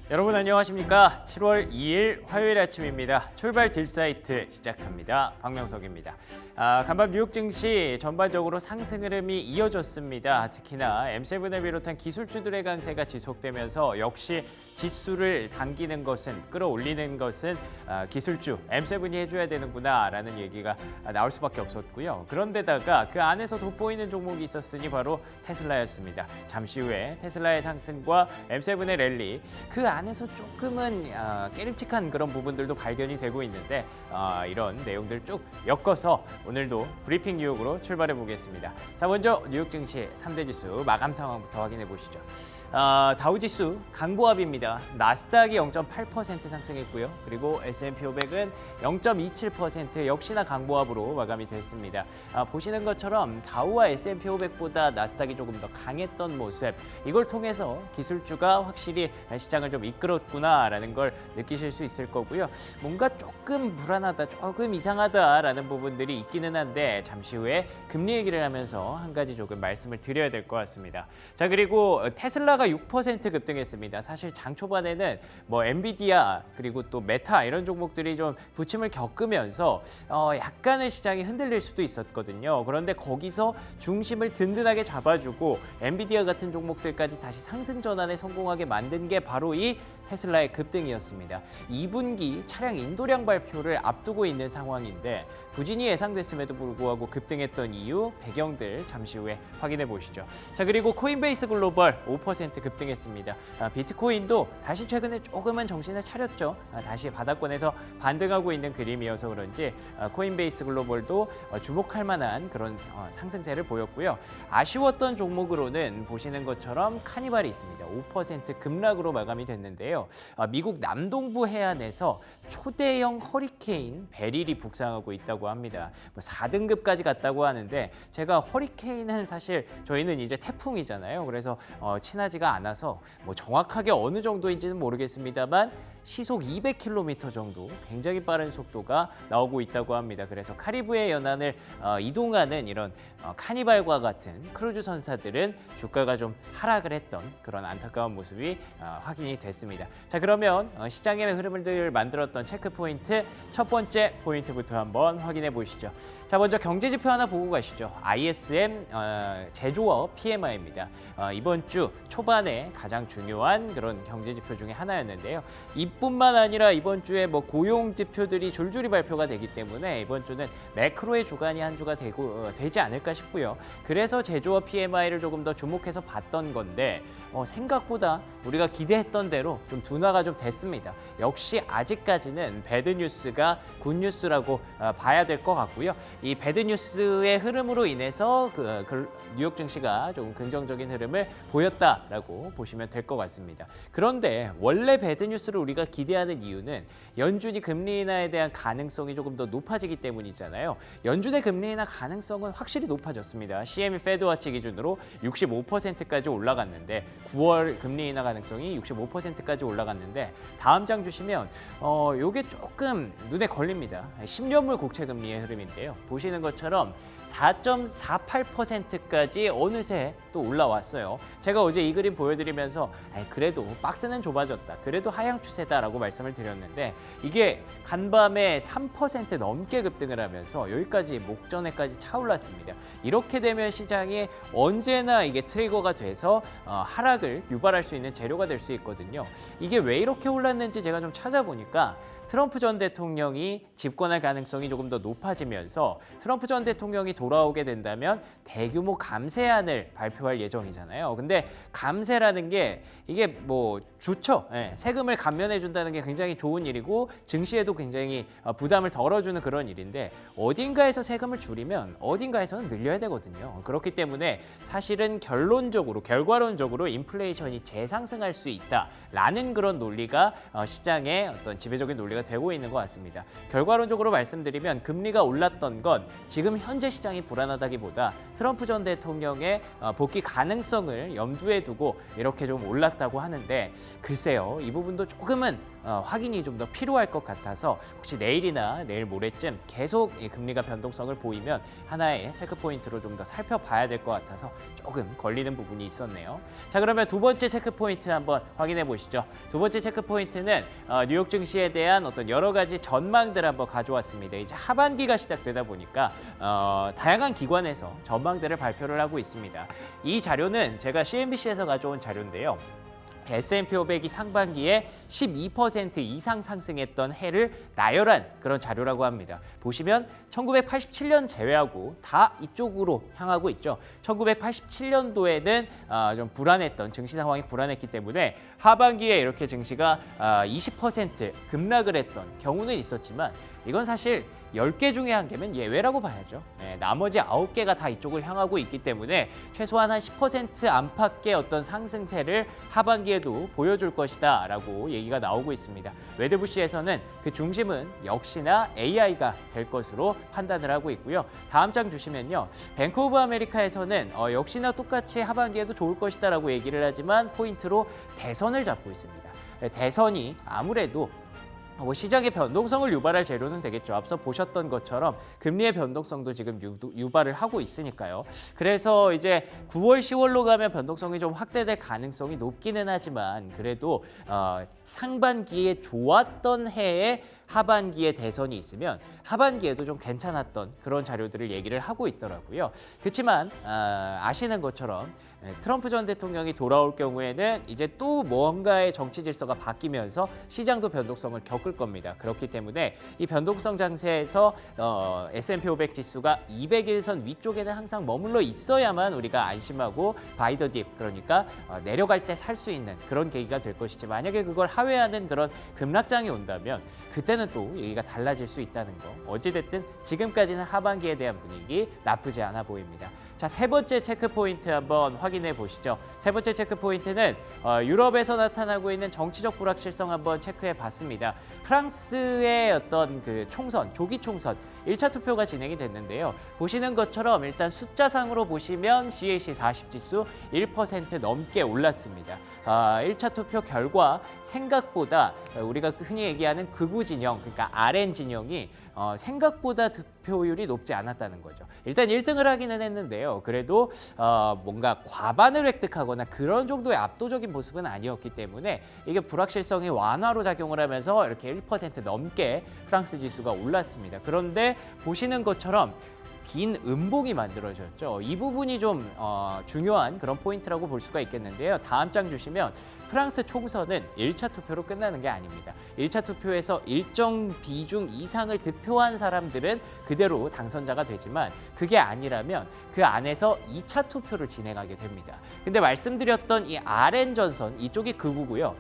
여러분 안녕하십니까? 7월 2일 화요일 아침입니다. 출발 딜사이트 시작합니다. 박명석입니다. 간밤 뉴욕 증시 전반적으로 상승 흐름이 이어졌습니다. 특히나 M7을 비롯한 기술주들의 강세가 지속되면서 역시 지수를 당기는 것은, 끌어올리는 것은 기술주 M7이 해줘야 되는구나라는 얘기가 나올 수밖에 없었고요. 그런데다가 그 안에서 돋보이는 종목이 있었으니 바로 테슬라였습니다. 잠시 후에 테슬라의 상승과 M7의 랠리, 그 안에서 조금은 깨름칙한 그런 부분들도 발견이 되고 있는데 이런 내용들 쭉 엮어서 오늘도 브리핑 뉴욕으로 출발해 보겠습니다. 자, 먼저 뉴욕 증시 3대 지수 마감 상황부터 확인해 보시죠. 다우지수 강보합입니다. 나스닥이 0.8% 상승했고요. 그리고 S&P 500은 0.27% 역시나 강보합으로 마감이 됐습니다. 보시는 것처럼 다우와 S&P 500보다 나스닥이 조금 더 강했던 모습, 이걸 통해서 기술주가 확실히 시장을 좀 이끌었구나라는 걸 느끼실 수 있을 거고요. 뭔가 조금 불안하다, 조금 이상하다라는 부분들이 있기는 한데 잠시 후에 금리 얘기를 하면서 한 가지 조금 말씀을 드려야 될 것 같습니다. 자, 그리고 테슬라가 6% 급등했습니다. 사실 장 초반에는 뭐 엔비디아 그리고 또 메타 이런 종목들이 좀 부침을 겪으면서 약간의 시장이 흔들릴 수도 있었거든요. 그런데 거기서 중심을 든든하게 잡아주고 엔비디아 같은 종목들까지 다시 상승 전환에 성공하게 만든 게 바로 이 테슬라의 급등이었습니다. 2분기 차량 인도량 발표를 앞두고 있는 상황인데 부진이 예상됐음에도 불구하고 급등했던 이유, 배경들 잠시 후에 확인해 보시죠. 자, 그리고 코인베이스 글로벌 5% 급등했습니다. 비트코인도 다시 최근에 조금은 정신을 차렸죠. 다시 바닥권에서 반등하고 있는 그림이어서 그런지 코인베이스 글로벌도 주목할 만한 그런 상승세를 보였고요. 아쉬웠던 종목으로는 보시는 것처럼 카니발이 있습니다. 5% 급락으로 마감이 됐는데요. 미국 남동부 해안에서 초대형 허리케인 베릴이 북상하고 있다고 합니다. 4등급까지 갔다고 하는데 제가 허리케인은 사실 저희는 이제 태풍이잖아요. 그래서 친하지가 않아서 뭐 정확하게 어느 정도인지는 모르겠습니다만 시속 200km 정도 굉장히 빠른 속도가 나오고 있다고 합니다. 그래서 카리브해 연안을 이동하는 이런 카니발과 같은 크루즈 선사들은 주가가 좀 하락을 했던 그런 안타까운 모습이 확인이 됐습니다. 자, 그러면 시장의 흐름을 만들었던 체크 포인트 첫 번째 포인트부터 한번 확인해 보시죠. 자, 먼저 경제 지표 하나 보고 가시죠. ISM 제조업 PMI입니다. 이번 주 초반에 가장 중요한 그런 경제 지표 중에 하나였는데요. 이뿐만 아니라 이번 주에 뭐 고용 지표들이 줄줄이 발표가 되기 때문에 이번 주는 매크로의 주간이 한 주가 되지 않을까 싶고요. 그래서 제조업 PMI를 조금 더 주목해서 봤던 건데 생각보다 우리가 기대했던 대로 좀 둔화가 좀 됐습니다. 역시 아직까지는 배드 뉴스가 굿 뉴스라고 봐야 될 것 같고요. 이 배드 뉴스의 흐름으로 인해서 뉴욕 증시가 조금 긍정적인 흐름을 보였다라고 보시면 될 것 같습니다. 그런데 원래 배드 뉴스를 우리가 기대하는 이유는 연준이 금리 인하에 대한 가능성이 조금 더 높아지기 때문이잖아요. 연준의 금리 인하 가능성은 확실히 높아졌습니다. CME 페드워치 기준으로 65%까지 올라갔는데 9월 금리 인하 가능성이 65%까지 올라갔는데 다음 장 주시면 요게 조금 눈에 걸립니다. 10년물 국채 금리의 흐름인데요. 보시는 것처럼 4.48%까지 어느새 또 올라왔어요. 제가 어제 이 그림 보여드리면서 그래도 박스는 좁아졌다, 그래도 하향 추세다라고 말씀을 드렸는데 이게 간밤에 3% 넘게 급등을 하면서 여기까지 목전에까지 차올랐습니다. 이렇게 되면 시장이 언제나 이게 트리거가 돼서 하락을 유발할 수 있는 재료가 될 수 있거든요. 이게 왜 이렇게 올랐는지 제가 좀 찾아보니까 트럼프 전 대통령이 집권할 가능성이 조금 더 높아지면서 트럼프 전 대통령이 돌아오게 된다면 대규모 감세안을 발표할 예정이잖아요. 근데 감세라는 게 이게 뭐 좋죠. 세금을 감면해 준다는 게 굉장히 좋은 일이고 증시에도 굉장히 부담을 덜어주는 그런 일인데 어딘가에서 세금을 줄이면 어딘가에서는 늘려야 되거든요. 그렇기 때문에 사실은 결과론적으로 인플레이션이 재상승할 수 있다라는 그런 논리가 시장의 어떤 지배적인 논리가 되고 있는 것 같습니다. 결과론적으로 말씀드리면 금리가 올랐던 건 지금 현재 시장이 불안하다기보다 트럼프 전 대통령의 복귀 가능성을 염두에 두고 이렇게 좀 올랐다고 하는데 글쎄요, 이 부분도 조금은 확인이 좀 더 필요할 것 같아서 혹시 내일이나 내일 모레쯤 계속 이 금리가 변동성을 보이면 하나의 체크포인트로 좀 더 살펴봐야 될 것 같아서 조금 걸리는 부분이 있었네요. 자, 그러면 두 번째 체크포인트 한번 확인해 보시죠. 두 번째 체크포인트는 뉴욕 증시에 대한 어떤 여러 가지 전망들 한번 가져왔습니다. 이제 하반기가 시작되다 보니까 다양한 기관에서 전망들을 발표를 하고 있습니다. 이 자료는 제가 CNBC에서 가져온 자료인데요. S&P 500이 상반기에 12% 이상 상승했던 해를 나열한 그런 자료라고 합니다. 보시면 1987년 제외하고 다 이쪽으로 향하고 있죠. 1987년도에는 좀 불안했던 증시 상황이 불안했기 때문에 하반기에 이렇게 증시가 20% 급락을 했던 경우는 있었지만 이건 사실 10개 중에 한 개면 예외라고 봐야죠. 네, 나머지 9개가 다 이쪽을 향하고 있기 때문에 최소한 한 10% 안팎의 어떤 상승세를 하반기에도 보여줄 것이다 라고 얘기가 나오고 있습니다. 웨드부시에서는 그 중심은 역시나 AI가 될 것으로 판단을 하고 있고요. 다음 장 주시면요. 뱅크 오브 아메리카에서는 역시나 똑같이 하반기에도 좋을 것이다 라고 얘기를 하지만 포인트로 대선을 잡고 있습니다. 대선이 아무래도 시장의 변동성을 유발할 재료는 되겠죠. 앞서 보셨던 것처럼 금리의 변동성도 지금 유발을 하고 있으니까요. 그래서 이제 9월, 10월로 가면 변동성이 좀 확대될 가능성이 높기는 하지만 그래도 상반기에 좋았던 해에 하반기에 대선이 있으면 하반기에도 좀 괜찮았던 그런 자료들을 얘기를 하고 있더라고요. 그렇지만 아시는 것처럼 트럼프 전 대통령이 돌아올 경우에는 이제 또 뭔가의 정치 질서가 바뀌면서 시장도 변동성을 겪을 겁니다. 그렇기 때문에 이 변동성 장세에서 S&P 500 지수가 200일선 위쪽에는 항상 머물러 있어야만 우리가 안심하고 바이 더 딥, 그러니까 내려갈 때 살 수 있는 그런 계기가 될 것이지, 만약에 그걸 하회하는 그런 급락장이 온다면 그때는 또 얘기가 달라질 수 있다는 거. 어찌됐든 지금까지는 하반기에 대한 분위기 나쁘지 않아 보입니다. 자, 세 번째 체크포인트 한번 확인해 보시죠. 세 번째 체크포인트는 유럽에서 나타나고 있는 정치적 불확실성 한번 체크해 봤습니다. 프랑스의 어떤 그 총선, 조기 총선 1차 투표가 진행이 됐는데요. 보시는 것처럼 일단 숫자상으로 보시면 CAC 40 지수 1% 넘게 올랐습니다. 1차 투표 결과 생각보다 우리가 흔히 얘기하는 극우 진영, 그러니까 RN 진영이 생각보다 득표율이 높지 않았다는 거죠. 일단 1등을 하기는 했는데요. 그래도 뭔가 과반을 획득하거나 그런 정도의 압도적인 모습은 아니었기 때문에 이게 불확실성이 완화로 작용을 하면서 이렇게 1% 넘게 프랑스 지수가 올랐습니다. 그런데 보시는 것처럼 긴 음봉이 만들어졌죠. 이 부분이 좀 중요한 그런 포인트라고 볼 수가 있겠는데요. 다음 장 주시면 프랑스 총선은 1차 투표로 끝나는 게 아닙니다. 1차 투표에서 일정 비중 이상을 득표한 사람들은 그대로 당선자가 되지만 그게 아니라면 그 안에서 2차 투표를 진행하게 됩니다. 근데 말씀드렸던 이 RN 전선 이쪽이 극우고요.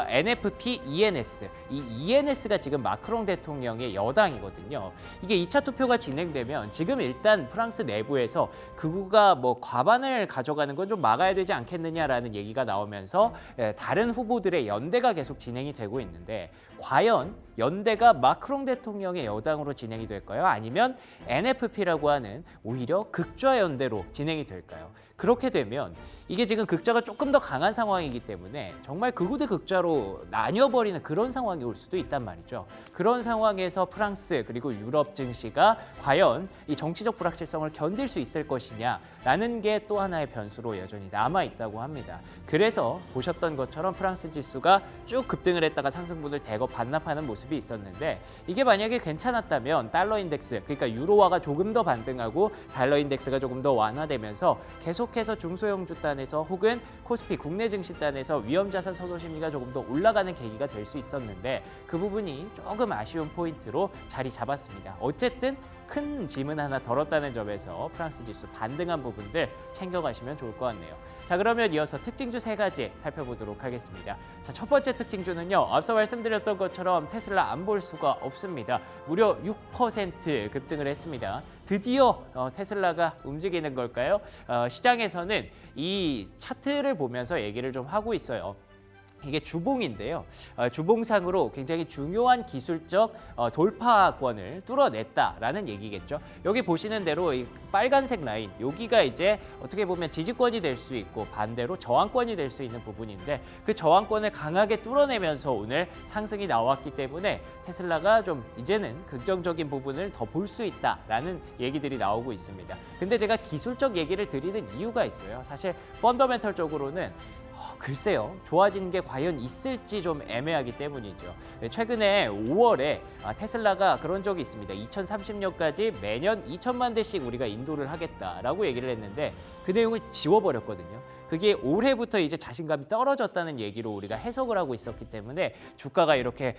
NFP, ENS, 이 ENS가 지금 마크롱 대통령의 여당이거든요. 이게 2차 투표가 진행되면 지금 일단 프랑스 내부에서 극우가 뭐 과반을 가져가는 건 좀 막아야 되지 않겠느냐라는 얘기가 나오면서 다른 후보들의 연대가 계속 진행이 되고 있는데 과연 연대가 마크롱 대통령의 여당으로 진행이 될까요? 아니면 NFP라고 하는 오히려 극좌 연대로 진행이 될까요? 그렇게 되면 이게 지금 극좌가 조금 더 강한 상황이기 때문에 정말 극우 대 극좌로 나뉘어버리는 그런 상황이 올 수도 있단 말이죠. 그런 상황에서 프랑스 그리고 유럽 증시가 과연 이 정치적 불확실성을 견딜 수 있을 것이냐라는 게 또 하나의 변수로 여전히 남아있다고 합니다. 그래서 보셨던 것처럼 프랑스 지수가 쭉 급등을 했다가 상승분을 대거 반납하는 모습이 있었는데 이게 만약에 괜찮았다면 달러 인덱스, 그러니까 유로화가 조금 더 반등하고 달러 인덱스가 조금 더 완화되면서 계속해서 중소형주 단에서 혹은 코스피 국내 증시 단에서 위험자산 선호 심리가 조금 더 올라가는 계기가 될 수 있었는데 그 부분이 조금 아쉬운 포인트로 자리 잡았습니다. 어쨌든 큰 짐은 하나 덜었다는 점에서 프랑스 지수 반등한 부분들 챙겨가시면 좋을 것 같네요. 자, 그러면 이어서 특징주 세 가지 살펴보도록 하겠습니다. 자, 첫 번째 특징주는요. 앞서 말씀드렸던 것처럼 테슬라 안 볼 수가 없습니다. 무려 6% 급등을 했습니다. 드디어 테슬라가 움직이는 걸까요? 시장에서는 이 차트를 보면서 얘기를 좀 하고 있어요. 이게 주봉인데요. 주봉상으로 굉장히 중요한 기술적 돌파권을 뚫어냈다라는 얘기겠죠. 여기 보시는 대로 이 빨간색 라인, 여기가 이제 어떻게 보면 지지권이 될 수 있고 반대로 저항권이 될 수 있는 부분인데 그 저항권을 강하게 뚫어내면서 오늘 상승이 나왔기 때문에 테슬라가 좀 이제는 긍정적인 부분을 더 볼 수 있다라는 얘기들이 나오고 있습니다. 근데 제가 기술적 얘기를 드리는 이유가 있어요. 사실 펀더멘털적으로는 글쎄요, 좋아지는 게 과연 있을지 좀 애매하기 때문이죠. 최근에 5월에 테슬라가 그런 적이 있습니다. 2030년까지 매년 2천만 대씩 우리가 인도를 하겠다라고 얘기를 했는데 그 내용을 지워버렸거든요. 그게 올해부터 이제 자신감이 떨어졌다는 얘기로 우리가 해석을 하고 있었기 때문에 주가가 이렇게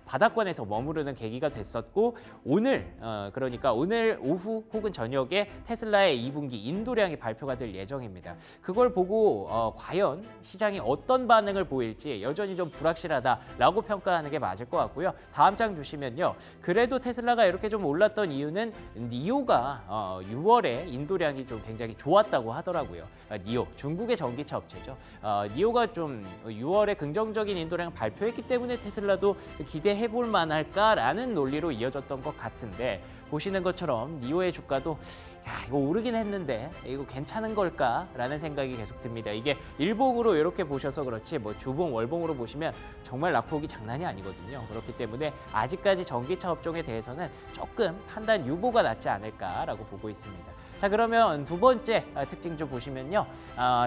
바닥권에서 머무르는 계기가 됐었고 오늘 그러니까 오늘 오후 혹은 저녁에 테슬라의 2분기 인도량이 발표가 될 예정입니다. 그걸 보고 과연 시장이 어떤 반응을 보일지 여전히 좀 불확실하다라고 평가하는 게 맞을 것 같고요. 다음 장 주시면요. 그래도 테슬라가 이렇게 좀 올랐던 이유는 니오가 6월에 인도량이 좀 굉장히 좋았다고 하더라고요. 니오, 중국의 전기차 업체죠. 니오가 좀 6월에 긍정적인 인도량을 발표했기 때문에 테슬라도 기대해 볼 만할까라는 논리로 이어졌던 것 같은데 보시는 것처럼 니오의 주가도 이거 오르긴 했는데 이거 괜찮은 걸까라는 생각이 계속 듭니다. 이게 일봉으로 이렇게 보셔서 그렇지 뭐 주봉, 월봉으로 보시면 정말 낙폭이 장난이 아니거든요. 그렇기 때문에 아직까지 전기차 업종에 대해서는 조금 판단 유보가 낫지 않을까라고 보고 있습니다. 자, 그러면 두 번째 특징주 보시면요.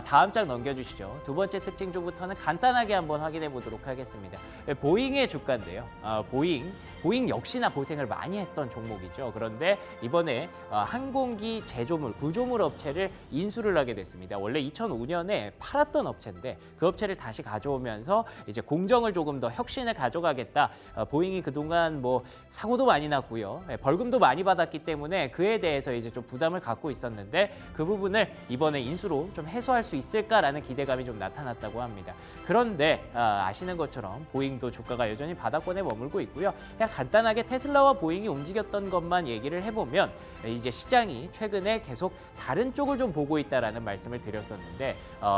다음 장 넘겨주시죠. 두 번째 특징주부터는 간단하게 한번 확인해 보도록 하겠습니다. 보잉의 주가인데요. 보잉 역시나 고생을 많이 했던 종목이죠. 그런데 이번에 항공기 제조물, 구조물 업체를 인수를 하게 됐습니다. 원래 2005년에 팔았던 업체인데 그 업체를 다시 가져오면서 이제 공정을 조금 더 혁신을 가져가겠다. 보잉이 그동안 뭐 사고도 많이 났고요. 벌금도 많이 받았기 때문에 그에 대해서 이제 좀 부담을 갖고 있었는데 그 부분을 이번에 인수로 좀 해소할 수 있을까라는 기대감이 좀 나타났다고 합니다. 그런데 아시는 것처럼 보잉도 주가가 여전히 바닥권에 머물고 있고요. 그냥 간단하게 테슬라와 보잉이 움직였던 것만 얘기를 해보면 이제 시장이 최근에 계속 다른 쪽을 좀 보고 있다라는 말씀을 드렸었는데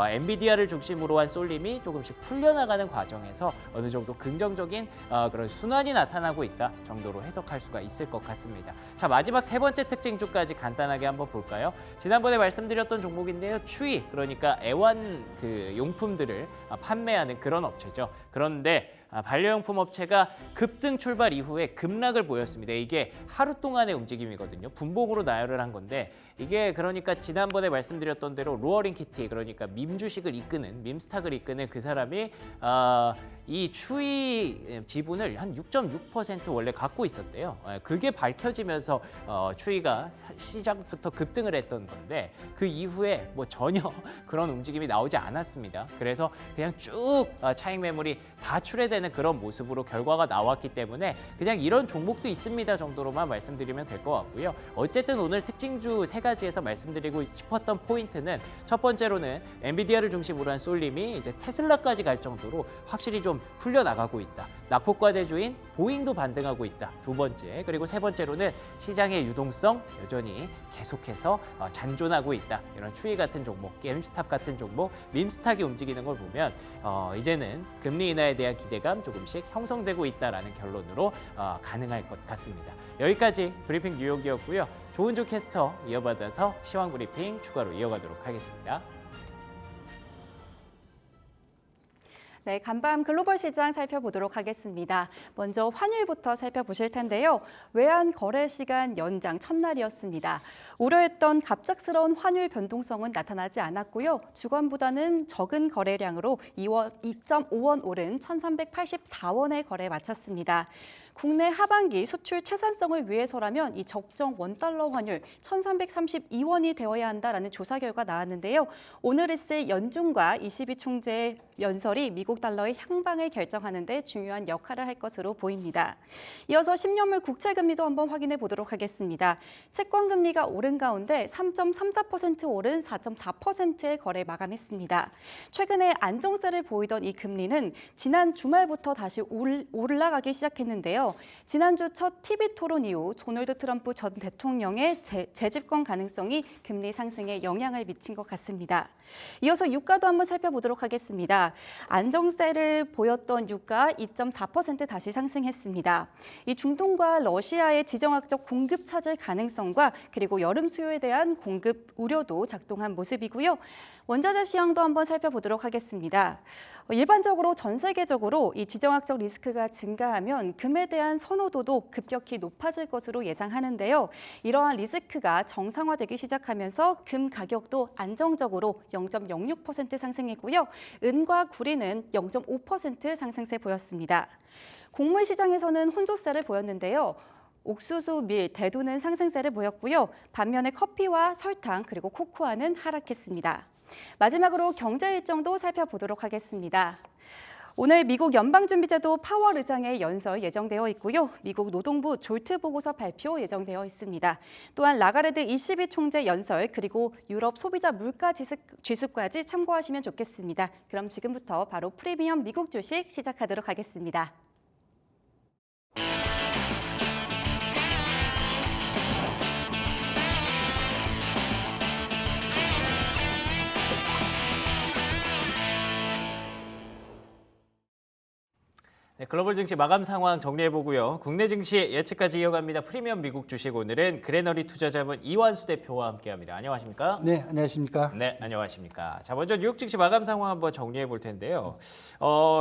엔비디아를 중심으로 한 쏠림이 조금씩 풀려나가는 과정에서 어느 정도 긍정적인 그런 순환이 나타나고 있다 정도로 해석할 수가 있을 것 같습니다. 자, 마지막 세 번째 특징주까지 간단하게 한번 볼까요? 지난번에 말씀드렸던 종목인데요. 추위, 그러니까 애완 그 용품들을 판매하는 그런 업체죠. 그런데 반려용품 업체가 급등 출발 이후에 급락을 보였습니다. 이게 하루 동안의 움직임이거든요. 분봉으로 나열을 한 건데 이게 그러니까 지난번에 말씀드렸던 대로 로어링 키티, 그러니까 밈 주식을 이끄는, 밈스탁을 이끄는 그 사람이 이 추이 지분을 한 6.6% 원래 갖고 있었대요. 그게 밝혀지면서 추이가 시장부터 급등을 했던 건데 그 이후에 뭐 전혀 그런 움직임이 나오지 않았습니다. 그래서 그냥 쭉 차익 매물이 다 출회되는 그런 모습으로 결과가 나왔기 때문에 그냥 이런 종목도 있습니다 정도로만 말씀드리면 될 것 같고요. 어쨌든 오늘 특징주 세 가지에서 말씀드리고 싶었던 포인트는 첫 번째로는 엔비디아를 중심으로 한 쏠림이 이제 테슬라까지 갈 정도로 확실히 좀 풀려나가고 있다. 낙폭과대주인 보잉도 반등하고 있다. 두 번째, 그리고 세 번째로는 시장의 유동성 여전히 계속해서 잔존하고 있다. 이런 추이 같은 종목, 게임스탑 같은 종목, 밈스탁이 움직이는 걸 보면 이제는 금리 인하에 대한 기대감 조금씩 형성되고 있다라는 결론으로 가능할 것 같습니다. 여기까지 브리핑 뉴욕이었고요. 좋은 주 캐스터 이어받아서 시황 브리핑 추가로 이어가도록 하겠습니다. 네, 간밤 글로벌 시장 살펴보도록 하겠습니다. 먼저 환율부터 살펴보실 텐데요. 외환 거래 시간 연장 첫날이었습니다. 우려했던 갑작스러운 환율 변동성은 나타나지 않았고요. 주간보다는 적은 거래량으로 2.5원 오른 1,384원에 거래 마쳤습니다. 국내 하반기 수출 채산성을 위해서라면 이 적정 원달러 환율 1,332원이 되어야 한다라는 조사 결과 나왔는데요. 오늘 있을 연준과 ECB 총재의 연설이 미국 달러의 향방을 결정하는 데 중요한 역할을 할 것으로 보입니다. 이어서 10년물 국채금리도 한번 확인해 보도록 하겠습니다. 채권금리가 오른 가운데 3.34% 오른 4.4%의 거래 마감했습니다. 최근에 안정세를 보이던 이 금리는 지난 주말부터 다시 올라가기 시작했는데요. 있는데요. 지난주 첫 TV 토론 이후 도널드 트럼프 전 대통령의 재집권 가능성이 금리 상승에 영향을 미친 것 같습니다. 이어서 유가도 한번 살펴보도록 하겠습니다. 안정세를 보였던 유가 2.4% 다시 상승했습니다. 이 중동과 러시아의 지정학적 공급 차질 가능성과 그리고 여름 수요에 대한 공급 우려도 작동한 모습이고요. 원자재 시황도 한번 살펴보도록 하겠습니다. 일반적으로 전 세계적으로 이 지정학적 리스크가 증가하면 금에 대한 선호도도 급격히 높아질 것으로 예상하는데요. 이러한 리스크가 정상화되기 시작하면서 금 가격도 안정적으로 0.06% 상승했고요. 은과 구리는 0.5% 상승세 보였습니다. 곡물 시장에서는 혼조세를 보였는데요. 옥수수, 밀, 대두는 상승세를 보였고요. 반면에 커피와 설탕 그리고 코코아는 하락했습니다. 마지막으로 경제 일정도 살펴보도록 하겠습니다. 오늘 미국 연방준비제도 파월 의장의 연설 예정되어 있고요. 미국 노동부 졸트 보고서 발표 예정되어 있습니다. 또한 라가르드 ECB 총재 연설 그리고 유럽 소비자 물가 지수까지 참고하시면 좋겠습니다. 그럼 지금부터 바로 프리미엄 미국 주식 시작하도록 하겠습니다. 네, 글로벌 증시 마감 상황 정리해보고요. 국내 증시 예측까지 이어갑니다. 프리미엄 미국 주식 오늘은 그레너리 투자자문 이완수 대표와 함께합니다. 안녕하십니까? 네, 안녕하십니까? 네, 안녕하십니까? 자, 먼저 뉴욕 증시 마감 상황 한번 정리해볼 텐데요.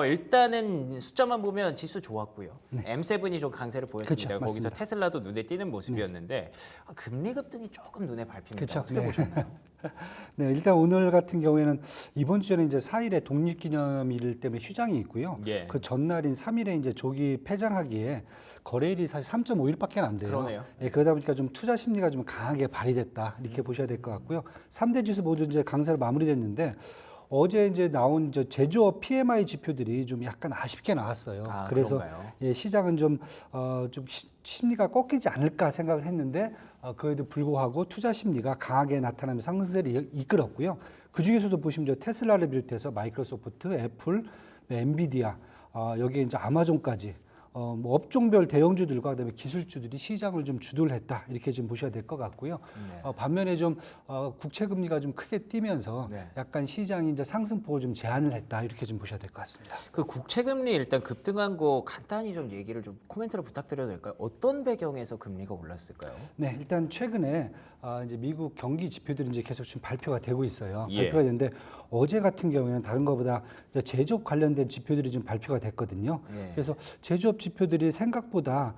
일단은 숫자만 보면 지수 좋았고요. 네. M7이 좀 강세를 보였습니다. 그쵸, 거기서 맞습니다. 테슬라도 눈에 띄는 모습이었는데 금리 급등이 조금 눈에 밟힙니다. 그쵸, 어떻게 네. 보셨나요? 네, 일단 오늘 같은 경우에는 이번 주에는 이제 4일에 독립기념일 때문에 휴장이 있고요. 예. 그 전날인 3일에 이제 조기 폐장하기에 거래일이 사실 3.5일밖에 안 돼요. 그러네요. 예, 그러다 보니까 좀 투자 심리가 좀 강하게 발휘됐다 이렇게 보셔야 될 것 같고요. 3대 지수 모두 이제 강세로 마무리됐는데 어제 이제 나온 이제 제조업 PMI 지표들이 좀 약간 아쉽게 나왔어요. 아, 그래서 그런가요? 예, 시장은 좀 심리가 꺾이지 않을까 생각을 했는데 그에도 불구하고 투자 심리가 강하게 나타나면서 상승세를 이끌었고요. 그 중에서도 보시면 저 테슬라를 비롯해서 마이크로소프트, 애플, 엔비디아, 여기에 이제 아마존까지 뭐 업종별 대형주들과 그다음에 기술주들이 시장을 좀 주도를 했다 이렇게 좀 보셔야 될 것 같고요. 네. 반면에 좀 국채 금리가 좀 크게 뛰면서 네. 약간 시장이 이제 상승폭을 좀 제한을 했다 이렇게 좀 보셔야 될 것 같습니다. 그 국채 금리 일단 급등한 거 간단히 좀 얘기를 좀 코멘트를 부탁드려도 될까요? 어떤 배경에서 금리가 올랐을까요? 네, 일단 최근에 이제 미국 경기 지표들이 이제 계속 지금 발표가 되고 있어요. 예. 발표가 되는데 어제 같은 경우에는 다른 것보다 이제 제조업 관련된 지표들이 좀 발표가 됐거든요. 예. 그래서 제조업 지표들이 생각보다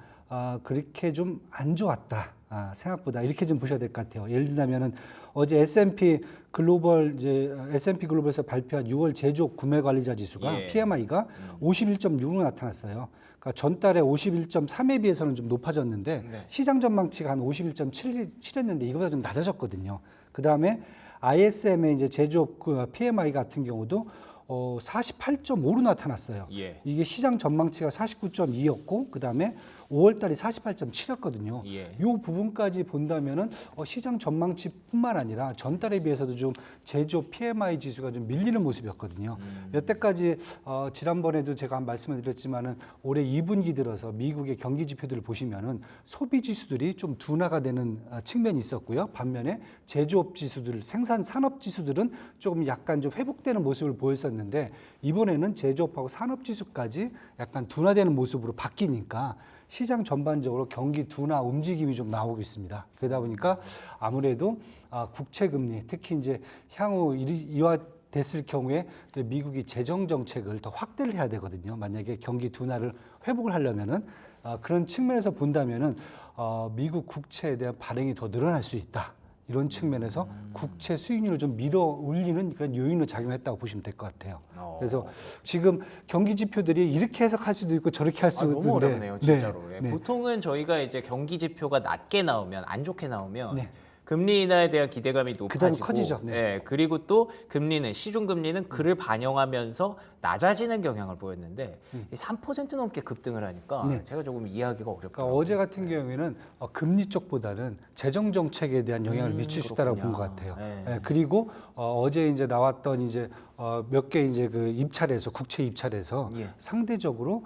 그렇게 좀 안 좋았다. 생각보다 이렇게 좀 보셔야 될 것 같아요. 예를 들자면은 어제 S&P 글로벌에서 발표한 6월 제조업 구매 관리자 지수가 예. PMI가 51.6으로 나타났어요. 그러니까 전달에 51.3에 비해서는 좀 높아졌는데 네. 시장 시장 전망치가 한 51.7였는데 이거보다 좀 낮아졌거든요. 그 다음에 ISM의 이제 제조업 PMI 같은 경우도 48.5로 나타났어요. 예. 이게 시장 전망치가 49.2였고 그 다음에 5월달이 48.7였거든요. 예. 이 부분까지 본다면은 시장 전망치뿐만 아니라 전달에 비해서도 좀 제조업 PMI 지수가 좀 밀리는 모습이었거든요. 여태까지 지난번에도 제가 한 말씀을 드렸지만은 올해 2분기 들어서 미국의 경기 지표들을 보시면은 소비 지수들이 좀 둔화가 되는 측면이 있었고요. 반면에 제조업 지수들, 생산 산업 지수들은 조금 약간 좀 회복되는 모습을 보였었는데 이번에는 제조업하고 산업 지수까지 약간 둔화되는 모습으로 바뀌니까 시장 전반적으로 경기 둔화 움직임이 좀 나오고 있습니다. 그러다 보니까 아무래도 국채 금리, 특히 이제 향후 이와 됐을 경우에 미국이 재정 정책을 더 확대를 해야 되거든요. 만약에 경기 둔화를 회복을 하려면은 그런 측면에서 본다면은 미국 국채에 대한 발행이 더 늘어날 수 있다. 이런 측면에서 국채 수익률을 좀 밀어 올리는 그런 요인으로 작용했다고 보시면 될 것 같아요. 그래서 지금 경기 지표들이 이렇게 해석할 수도 있고 저렇게 할 수도 있는데 너무 어렵네요, 진짜로. 네, 예. 네. 보통은 저희가 이제 경기 지표가 낮게 나오면 안 좋게 나오면 네. 금리 인하에 대한 기대감이 높아지고 커지죠. 네. 예, 그리고 또 금리는 시중 금리는 그를 반영하면서 낮아지는 경향을 보였는데 이 3% 넘게 급등을 하니까 네. 제가 조금 이해하기가 어렵더라고요. 그러니까 어제 같은 경우에는 금리 쪽보다는 재정 정책에 대한 영향을 미칠 수 있다라고 본 것 같아요. 네. 예, 그리고 어제 이제 나왔던 이제 몇 개 이제 그 입찰에서 국채 입찰에서 예. 상대적으로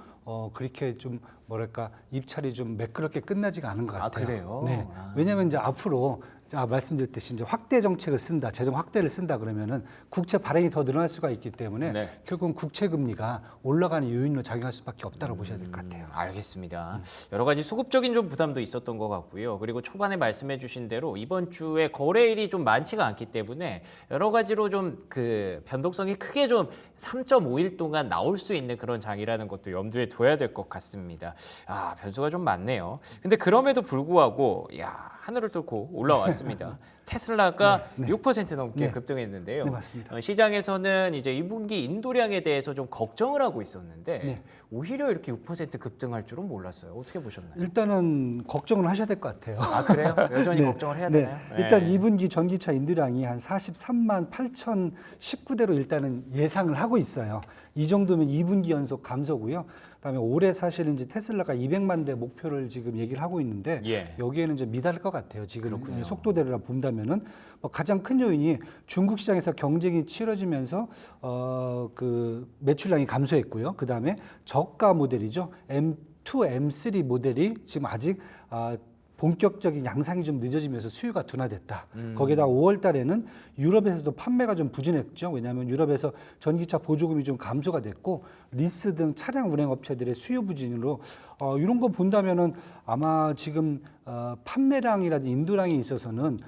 그렇게 좀 뭐랄까 입찰이 좀 매끄럽게 끝나지가 않은 것 아, 같아요. 그래요? 네. 아. 왜냐하면 이제 앞으로 말씀드렸듯이 이제 확대 정책을 쓴다, 재정 확대를 쓴다 그러면은 국채 발행이 더 늘어날 수가 있기 때문에 네. 결국은 국채 금리가 올라가는 요인으로 작용할 수밖에 없다고 보셔야 될 것 같아요. 알겠습니다. 여러 가지 수급적인 좀 부담도 있었던 것 같고요. 그리고 초반에 말씀해주신 대로 이번 주에 거래일이 좀 많지가 않기 때문에 여러 가지로 좀 그 변동성이 크게 좀 3.5일 동안 나올 수 있는 그런 장이라는 것도 염두에 둬야 될 것 같습니다. 아, 변수가 좀 많네요. 근데 그럼에도 불구하고 야, 하늘을 뚫고 올라왔습니다. 테슬라가 6% 넘게 네. 급등했는데요. 네, 맞습니다. 시장에서는 이제 2분기 인도량에 대해서 좀 걱정을 하고 있었는데 네. 오히려 이렇게 6% 급등할 줄은 몰랐어요. 어떻게 보셨나요? 일단은 걱정을 하셔야 될 것 같아요. 아, 그래요? 여전히 네. 걱정을 해야 네. 되나요? 일단 네. 2분기 전기차 인도량이 한 43만 8,019대로 일단은 예상을 하고 있어요. 이 정도면 2분기 연속 감소고요. 그다음에 올해 사실은 이제 테슬라가 200만 대 목표를 지금 얘기를 하고 있는데 예. 여기에는 좀 미달할 것 같아요. 지금 그렇군요. 속도대로 본다면은 가장 큰 요인이 중국 시장에서 경쟁이 치러지면서 그 매출량이 감소했고요. 그다음에 저가 모델이죠. M2, M3 모델이 지금 아직 본격적인 양상이 좀 늦어지면서 수요가 둔화됐다. 거기에다 5월 달에는 유럽에서도 판매가 좀 부진했죠. 왜냐하면 유럽에서 전기차 보조금이 좀 감소가 됐고 리스 등 차량 운행 업체들의 수요 부진으로 이런 거 본다면은 아마 지금 판매량이라든지 인도량에 있어서는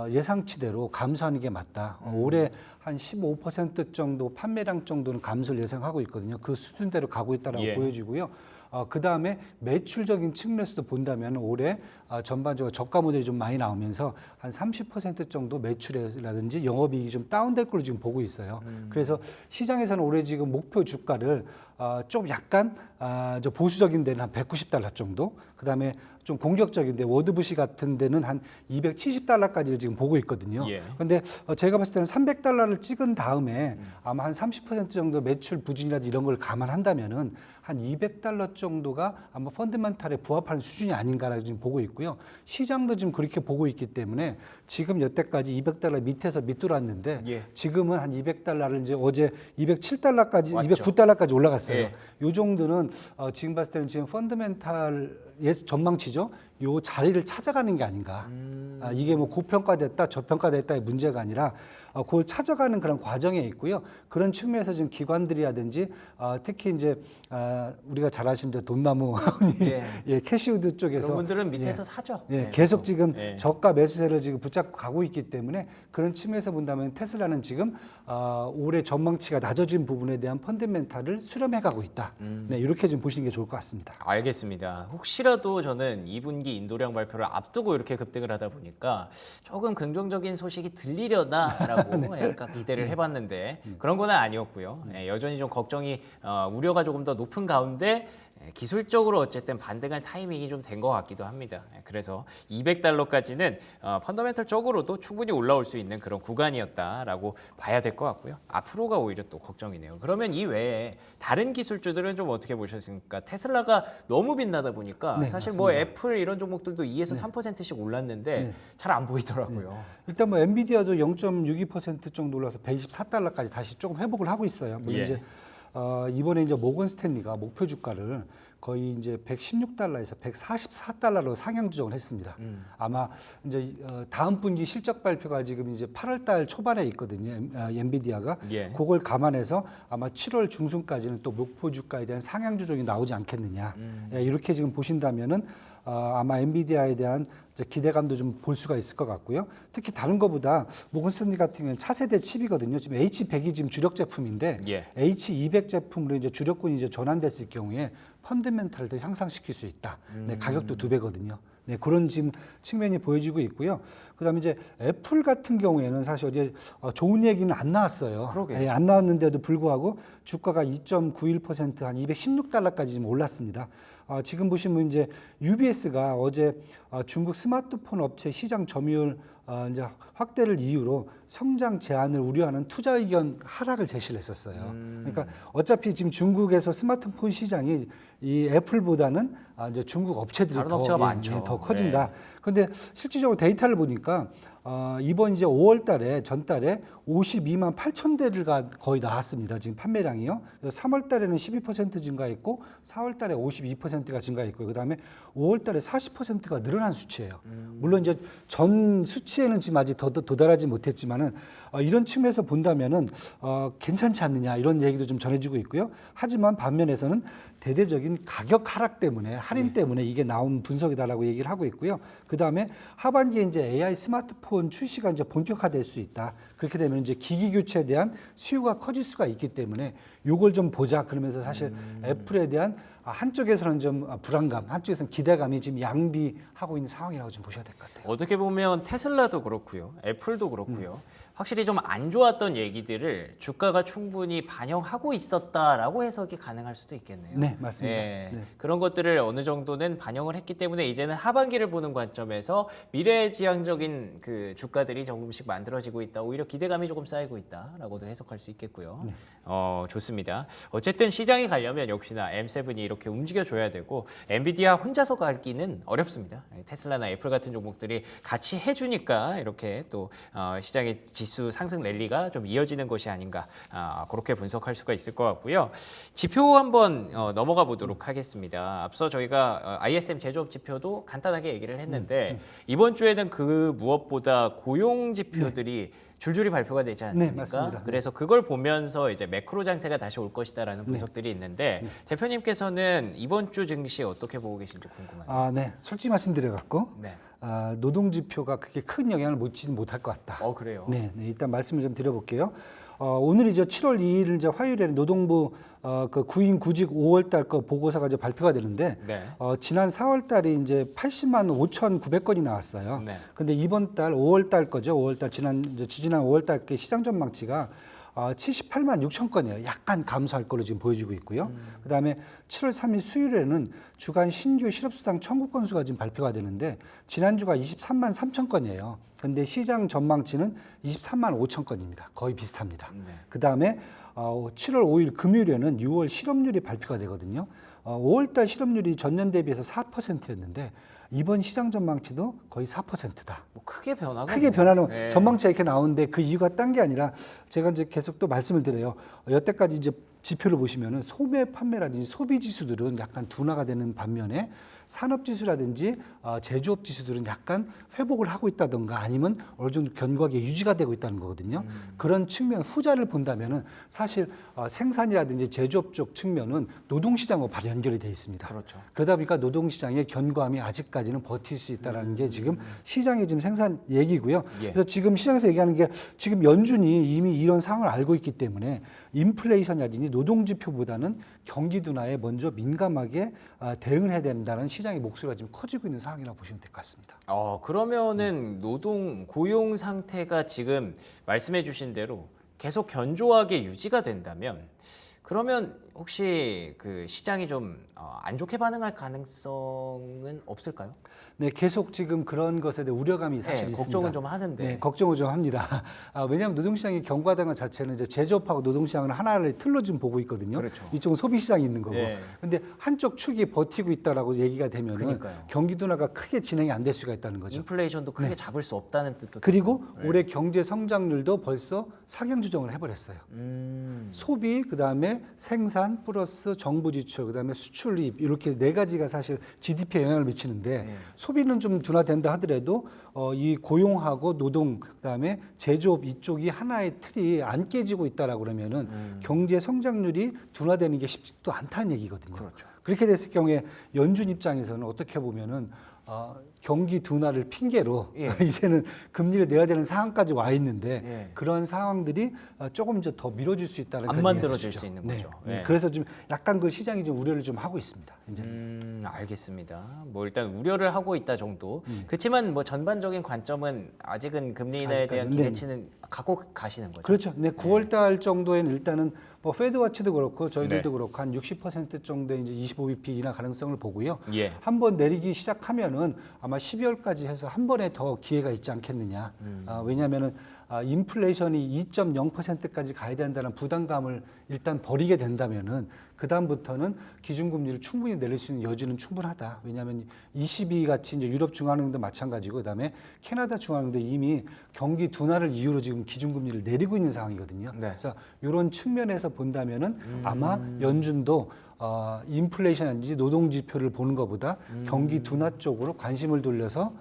예상치대로 감소하는 게 맞다. 올해 한 15% 정도 판매량 정도는 감소를 예상하고 있거든요. 그 수준대로 가고 있다라고 예. 보여지고요. 그 다음에 매출적인 측면에서도 본다면 올해 전반적으로 저가 모델이 좀 많이 나오면서 한 30% 정도 매출이라든지 영업이익이 좀 다운될 걸로 지금 보고 있어요. 그래서 시장에서는 올해 지금 목표 주가를 좀 약간 저 보수적인 데는 한 190달러 정도, 그 다음에 좀 공격적인데 워드부시 같은 데는 한 270달러까지를 지금 보고 있거든요. 예. 근데 제가 봤을 때는 300달러를 찍은 다음에 아마 한 30% 정도 매출 부진이라든지 이런 걸 감안한다면은 한 200달러 정도가 아마 펀드멘탈에 부합하는 수준이 아닌가라고 지금 보고 있고요. 시장도 지금 그렇게 보고 있기 때문에 지금 여태까지 200달러 밑에서 밑돌았는데 예. 지금은 한 200달러를 이제 어제 207달러까지, 왔죠. 209달러까지 올라갔어요. 예. 요 정도는 지금 봤을 때는 지금 펀드멘탈 전망치죠. 요 자리를 찾아가는 게 아닌가. 이게 뭐 고평가됐다, 저평가됐다의 문제가 아니라 그걸 찾아가는 그런 과정에 있고요. 그런 측면에서 지금 기관들이라든지 특히 이제 우리가 잘 아시는 돈나무 예. 예, 캐시우드 쪽에서 그런 분들은 밑에서 사죠. 예, 네, 계속 계속. 지금 예. 저가 매수세를 지금 붙잡고 가고 있기 때문에 그런 측면에서 본다면 테슬라는 지금 올해 전망치가 낮아진 부분에 대한 펀드멘탈을 수렴해가고 있다. 네, 이렇게 좀 보시는 게 좋을 것 같습니다. 알겠습니다. 혹시라도 저는 2분기 인도량 발표를 앞두고 이렇게 급등을 하다 보니까 조금 긍정적인 소식이 들리려나라고 약간 기대를 해봤는데 그런 건 아니었고요. 여전히 좀 걱정이 우려가 조금 더 높은 가운데 기술적으로 어쨌든 반등할 타이밍이 좀 된 것 같기도 합니다. 그래서 200달러까지는 펀더멘털적으로도 충분히 올라올 수 있는 그런 구간이었다라고 봐야 될 것 같고요. 앞으로가 오히려 또 걱정이네요. 그러면 이 외에 다른 기술주들은 좀 어떻게 보셨습니까? 테슬라가 너무 빛나다 보니까 네, 사실 맞습니다. 뭐 애플 이런 종목들도 2에서 3%씩 올랐는데 네. 잘 안 보이더라고요. 일단 뭐 엔비디아도 0.62% 정도 올라서 124달러까지 다시 조금 회복을 하고 있어요. 물론 예. 이제 이번에 이제 모건 스탠리가 목표 주가를 거의 이제 116달러에서 144달러로 상향 조정을 했습니다. 아마 이제 다음 분기 실적 발표가 지금 이제 8월달 초반에 있거든요. 엔비디아가 예. 그걸 감안해서 아마 7월 중순까지는 또 목표 주가에 대한 상향 조정이 나오지 않겠느냐. 예, 이렇게 지금 보신다면은 아마 엔비디아에 대한 이제 기대감도 좀 볼 수가 있을 것 같고요. 특히 다른 것보다 모건 스탠리 같은 경우는 차세대 칩이거든요. 지금 H100이 지금 주력 제품인데 예. H200 제품으로 이제 주력군이 이제 전환됐을 경우에 펀드멘탈도 향상시킬 수 있다. 네, 가격도 2배거든요. 네, 그런 지금 측면이 보여지고 있고요. 그다음에 이제 애플 같은 경우에는 사실 어제 좋은 얘기는 안 나왔어요. 그러게요. 네, 안 나왔는데도 불구하고 주가가 2.91% 한 216달러까지 지금 올랐습니다. 지금 보시면 이제 UBS가 어제 중국 스마트폰 업체 시장 점유율 이제 확대를 이유로 성장 제한을 우려하는 투자 의견 하락을 제시를 했었어요. 그러니까 어차피 지금 중국에서 스마트폰 시장이 이 애플보다는 이제 중국 업체들이 다른 업체가 많죠. 더 커진다. 그런데 실질적으로 데이터를 보니까 이번 이제 5월달에 전달에 52만 8천 대가 거의 나왔습니다. 지금 판매량이요. 3월달에는 12% 증가했고 4월달에 52%가 증가했고요. 그다음에 5월달에 40%가 늘어난 수치예요. 물론 이제 전 수치에는 지금 아직 도달하지 못했지만은 이런 측면에서 본다면은 괜찮지 않느냐 이런 얘기도 좀 전해지고 있고요. 하지만 반면에서는 대대적인 가격 하락 때문에 할인 때문에 이게 나온 분석이다라고 얘기를 하고 있고요. 그 다음에 하반기에 이제 AI 스마트폰 출시가 이제 본격화될 수 있다. 그렇게 되면 이제 기기 교체에 대한 수요가 커질 수가 있기 때문에 요걸 좀 보자. 그러면서 사실 애플에 대한 한쪽에서는 좀 불안감, 한쪽에서는 기대감이 지금 양비하고 있는 상황이라고 좀 보셔야 될 것 같아요. 어떻게 보면 테슬라도 그렇고요, 애플도 그렇고요. 확실히 좀 안 좋았던 얘기들을 주가가 충분히 반영하고 있었다라고 해석이 가능할 수도 있겠네요. 네, 맞습니다. 예, 네. 그런 것들을 어느 정도는 반영을 했기 때문에 이제는 하반기를 보는 관점에서 미래지향적인 그 주가들이 조금씩 만들어지고 있다. 오히려 기대감이 조금 쌓이고 있다라고도 해석할 수 있겠고요. 네. 좋습니다. 어쨌든 시장이 가려면 역시나 M7이 이렇게 움직여줘야 되고 엔비디아 혼자서 가기는 어렵습니다. 테슬라나 애플 같은 종목들이 같이 해주니까 이렇게 또 시장의 지수 상승 랠리가 좀 이어지는 것이 아닌가 그렇게 분석할 수가 있을 것 같고요. 지표 한번 넘어가 보도록 하겠습니다. 앞서 저희가 ISM 제조업 지표도 간단하게 얘기를 했는데 이번 주에는 그 무엇보다 고용 지표들이 줄줄이 발표가 되지 않습니까? 네, 맞습니다. 그래서 그걸 보면서 이제 매크로 장세가 다시 올 것이다라는 분석들이 있는데 대표님께서는 이번 주 증시 어떻게 보고 계신지 궁금합니다. 네. 솔직히 말씀드려 갖고 네. 노동 지표가 그렇게 큰 영향을 미치지 못할 것 같다. 그래요? 네, 일단 말씀을 좀 드려볼게요. 오늘이죠. 7월 2일 이제 화요일에는 노동부 그 구인 구직 5월달 거 보고서가 이제 발표가 되는데 네. 지난 4월달이 이제 80만 5,900건이 나왔어요. 네. 근데 이번 달 5월달 거죠. 5월달 지난 5월달 게 시장 전망치가 78만 6천 건이에요. 약간 감소할 걸로 지금 보여지고 있고요. 그다음에 7월 3일 수요일에는 주간 신규 실업수당 청구 건수가 지금 발표가 되는데 지난주가 23만 3천 건이에요. 근데 시장 전망치는 23만 5천 건입니다. 거의 비슷합니다. 그다음에 7월 5일 금요일에는 6월 실업률이 발표가 되거든요. 5월달 실업률이 전년 대비해서 4%였는데 이번 시장 전망치도 거의 4%다. 뭐 크게 변화가 크게 없네요. 변화는 네. 전망치가 이렇게 나오는데 그 이유가 딴 게 아니라 제가 이제 계속 또 말씀을 드려요. 여태까지 이제 지표를 보시면은 소매 판매라든지 소비 지수들은 약간 둔화가 되는 반면에 산업 지수라든지 제조업 지수들은 약간 회복을 하고 있다던가 아니면 어느 정도 견고하게 유지가 되고 있다는 거거든요. 그런 측면 후자를 본다면은 사실 생산이라든지 제조업 쪽 측면은 노동시장과 바로 연결이 돼 있습니다. 그렇죠. 그러다 보니까 노동시장의 견고함이 아직까지는 버틸 수 있다는 게 지금 시장의 지금 생산 얘기고요. 예. 그래서 지금 시장에서 얘기하는 게 지금 연준이 이미 이런 상황을 알고 있기 때문에 인플레이션이라든지 노동 지표보다는 경기 둔화에 먼저 민감하게 대응을 해야 된다는 시장의 목소리가 지금 커지고 있는 상황이라고 보시면 될 것 같습니다. 그러면은 노동 고용 상태가 지금 말씀해 주신 대로 계속 견조하게 유지가 된다면 그러면 혹시 그 시장이 좀 안 좋게 반응할 가능성은 없을까요? 네, 계속 지금 그런 것에 대한 우려감이 사실 네, 있습니다. 걱정은 좀 하는데. 네, 걱정을 좀 합니다. 왜냐하면 노동시장이 견고하다는 것 자체는 이제 제조업하고 노동시장을 하나를 틀로 지금 보고 있거든요. 그렇죠. 이쪽은 소비시장이 있는 거고. 네. 근데 한쪽 축이 버티고 있다라고 얘기가 되면은 그러니까요. 경기 둔화가 크게 진행이 안 될 수가 있다는 거죠. 인플레이션도 크게 잡을 수 없다는 뜻도 그리고 되고. 올해 경제 성장률도 벌써 상향 조정을 해버렸어요. 소비, 그다음에 생산 플러스 정부 지출, 그다음에 수출입 이렇게 네 가지가 사실 GDP에 영향을 미치는데 소비는 좀 둔화된다 하더라도 이 고용하고 노동, 그다음에 제조업 이쪽이 하나의 틀이 안 깨지고 있다라고 그러면은 경제 성장률이 둔화되는 게 쉽지도 않다는 얘기거든요. 그렇죠. 그렇게 됐을 경우에 연준 입장에서는 어떻게 보면은 경기 둔화를 핑계로 예. 이제는 금리를 내야 되는 상황까지 와 있는데 예. 그런 상황들이 조금 이제 더 미뤄질 수 있다는 안 그런 만들어질 얘기가 수 있는 네. 거죠. 네. 예. 그래서 좀 약간 그 시장이 좀 우려를 좀 하고 있습니다. 이제 알겠습니다. 뭐 일단 우려를 하고 있다 정도. 그렇지만 뭐 전반적인 관점은 아직은 금리 인하에 대한 아직까지는, 기대치는 갖고 가시는 거죠. 그렇죠. 네, 9월 달 정도에는 일단은 뭐 페드워치도 그렇고 저희들도 네. 그렇고 한 60% 정도의 이제 25bp 인하 가능성을 보고요. 예. 한번 내리기 시작하면은 아마 12월까지 해서 한 번에 더 기회가 있지 않겠느냐. 왜냐하면은 인플레이션이 2.0%까지 가야 된다는 부담감을 일단 버리게 된다면은 그 다음부터는 기준금리를 충분히 내릴 수 있는 여지는 충분하다. 왜냐하면 ECB 같이 이제 유럽 중앙은행도 마찬가지고 그다음에 캐나다 중앙은행도 이미 경기 둔화를 이유로 지금 기준금리를 내리고 있는 상황이거든요. 네. 그래서 이런 측면에서 본다면은 아마 연준도 인플레이션인지 노동 지표를 보는 것보다 경기 둔화 쪽으로 관심을 돌려서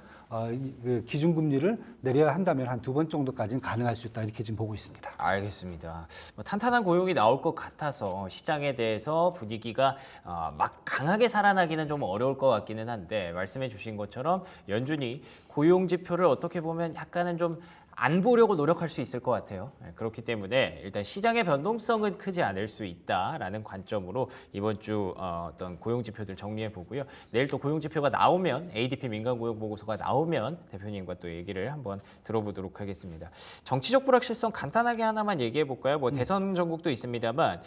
그 기준금리를 내려야 한다면 한 2번 정도까지는 가능할 수 있다 이렇게 지금 보고 있습니다. 알겠습니다. 뭐 탄탄한 고용이 나올 것 같아서 시장에 대해서 분위기가 막 강하게 살아나기는 좀 어려울 것 같기는 한데 말씀해 주신 것처럼 연준이 고용 지표를 어떻게 보면 약간은 좀 안 보려고 노력할 수 있을 것 같아요. 그렇기 때문에 일단 시장의 변동성은 크지 않을 수 있다라는 관점으로 이번 주 어떤 고용 지표들 정리해 보고요. 내일 또 고용 지표가 나오면 ADP 민간 고용 보고서가 나오면 대표님과 또 얘기를 한번 들어보도록 하겠습니다. 정치적 불확실성 간단하게 하나만 얘기해 볼까요? 뭐 대선 전국도 있습니다만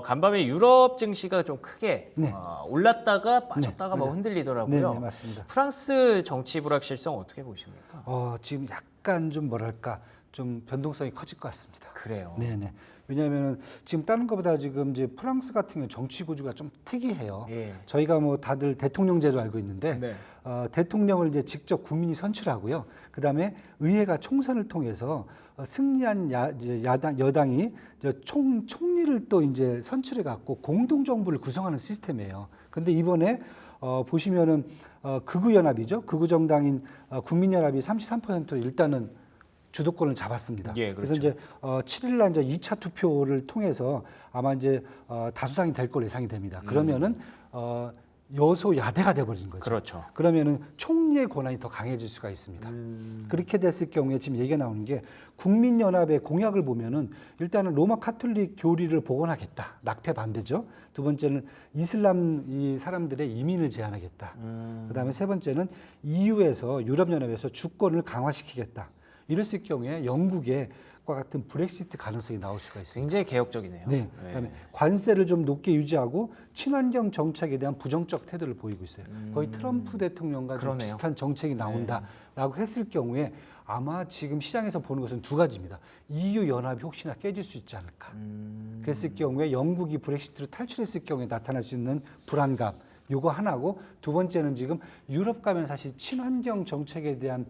간밤에 유럽 증시가 좀 크게 올랐다가 빠졌다가 뭐 흔들리더라고요. 네, 맞습니다. 프랑스 정치 불확실성 어떻게 보십니까? 지금 약간 좀 뭐랄까 좀 변동성이 커질 것 같습니다. 그래요. 네네. 왜냐하면은 지금 다른 것보다 지금 이제 프랑스 같은 경우 정치 구조가 좀 특이해요. 예. 저희가 뭐 다들 대통령제로 알고 있는데 네. 대통령을 이제 직접 국민이 선출하고요. 그 다음에 의회가 총선을 통해서 승리한 여당이 총리를 또 이제 선출해 갖고 공동 정부를 구성하는 시스템이에요. 근데 이번에 보시면은 극우 연합이죠. 극우 정당인 국민연합이 33% 일단은 주도권을 잡았습니다. 예, 그렇죠. 그래서 이제 7일날 이제 2차 투표를 통해서 아마 이제 다수당이 될 걸로 예상이 됩니다. 그러면은 여소야대가 돼버린 거죠. 그렇죠. 그러면은 총리의 권한이 더 강해질 수가 있습니다. 그렇게 됐을 경우에 지금 얘기가 나오는 게 국민연합의 공약을 보면은 일단은 로마 카톨릭 교리를 복원하겠다. 낙태 반대죠. 두 번째는 이슬람 이 사람들의 이민을 제한하겠다. 그다음에 세 번째는 EU에서 유럽연합에서 주권을 강화시키겠다. 이랬을 경우에 영국의 과 같은 브렉시트 가능성이 나올 수가 있습니다. 굉장히 개혁적이네요. 네. 그다음에 관세를 좀 높게 유지하고 친환경 정책에 대한 부정적 태도를 보이고 있어요. 거의 트럼프 대통령과 좀 그러네요. 비슷한 정책이 나온다라고 했을 경우에 아마 지금 시장에서 보는 것은 두 가지입니다. EU 연합이 혹시나 깨질 수 있지 않을까. 그랬을 경우에 영국이 브렉시트를 탈출했을 경우에 나타날 수 있는 불안감. 요거 하나고 두 번째는 지금 유럽 가면 사실 친환경 정책에 대한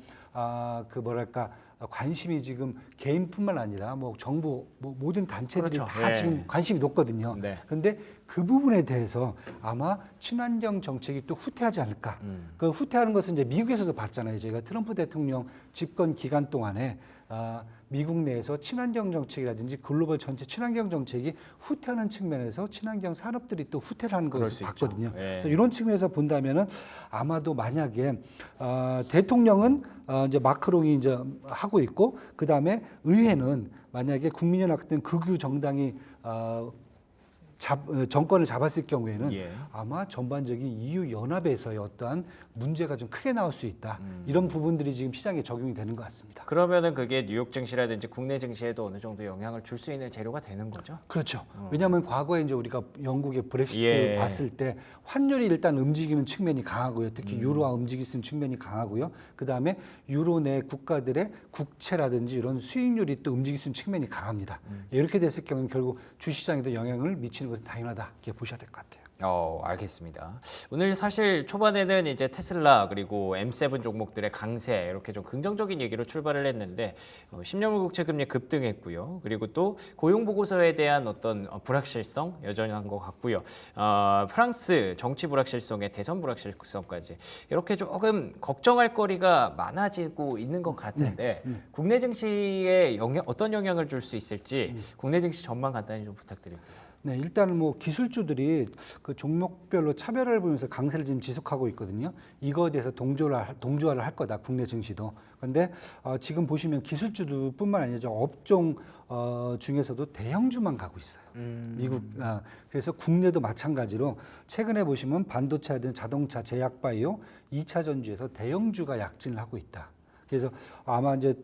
관심이 지금 개인뿐만 아니라 뭐 정부 모든 단체들이 그렇죠. 다 네. 지금 관심이 높거든요. 네. 그런데 그 부분에 대해서 아마 친환경 정책이 또 후퇴하지 않을까. 그 후퇴하는 것은 이제 미국에서도 봤잖아요. 저희가 트럼프 대통령 집권 기간 동안에 미국 내에서 친환경 정책이라든지 글로벌 전체 친환경 정책이 후퇴하는 측면에서 친환경 산업들이 또 후퇴를 하는 그럴 것을 수 봤거든요. 있죠. 예. 그래서 이런 측면에서 본다면은 아마도 만약에 대통령은 이제 마크롱이 이제 하고 있고 그 다음에 의회는 만약에 국민연합 같은 극우 정당이 정권을 잡았을 경우에는 예. 아마 전반적인 EU 연합에서의 어떠한 문제가 좀 크게 나올 수 있다. 이런 부분들이 지금 시장에 적용이 되는 것 같습니다. 그러면은 그게 뉴욕 증시라든지 국내 증시에도 어느 정도 영향을 줄 수 있는 재료가 되는 거죠? 그렇죠. 왜냐하면 과거에 이제 우리가 영국의 브렉시트 예. 봤을 때 환율이 일단 움직이는 측면이 강하고요. 특히 유로화 움직일 수 있는 측면이 강하고요. 그 다음에 유로 내 국가들의 국채라든지 이런 수익률이 또 움직일 수 있는 측면이 강합니다. 이렇게 됐을 경우는 결국 주시장에도 영향을 미치는 것은 당연하다. 이렇게 보셔야 될 것 같아요. 알겠습니다. 오늘 사실 초반에는 이제 테슬라 그리고 M7 종목들의 강세 이렇게 좀 긍정적인 얘기로 출발을 했는데 10년물 국채 금리 급등했고요. 그리고 또 고용 보고서에 대한 어떤 불확실성 여전한 것 같고요. 프랑스 정치 불확실성에 대선 불확실성까지 이렇게 조금 걱정할 거리가 많아지고 있는 것 같은데 국내 증시에 어떤 영향을 줄 수 있을지 국내 증시 전망 간단히 좀 부탁드립니다. 네, 일단 뭐 기술주들이 그 종목별로 차별화를 보면서 강세를 지금 지속하고 있거든요. 이거에 대해서 동조화를 할 거다. 국내 증시도. 그런데 지금 보시면 기술주들뿐만 아니라 업종 중에서도 대형주만 가고 있어요. 미국 그래서 국내도 마찬가지로 최근에 보시면 반도체든 자동차, 제약바이오, 2차 전지에서 대형주가 약진을 하고 있다. 그래서 아마 이제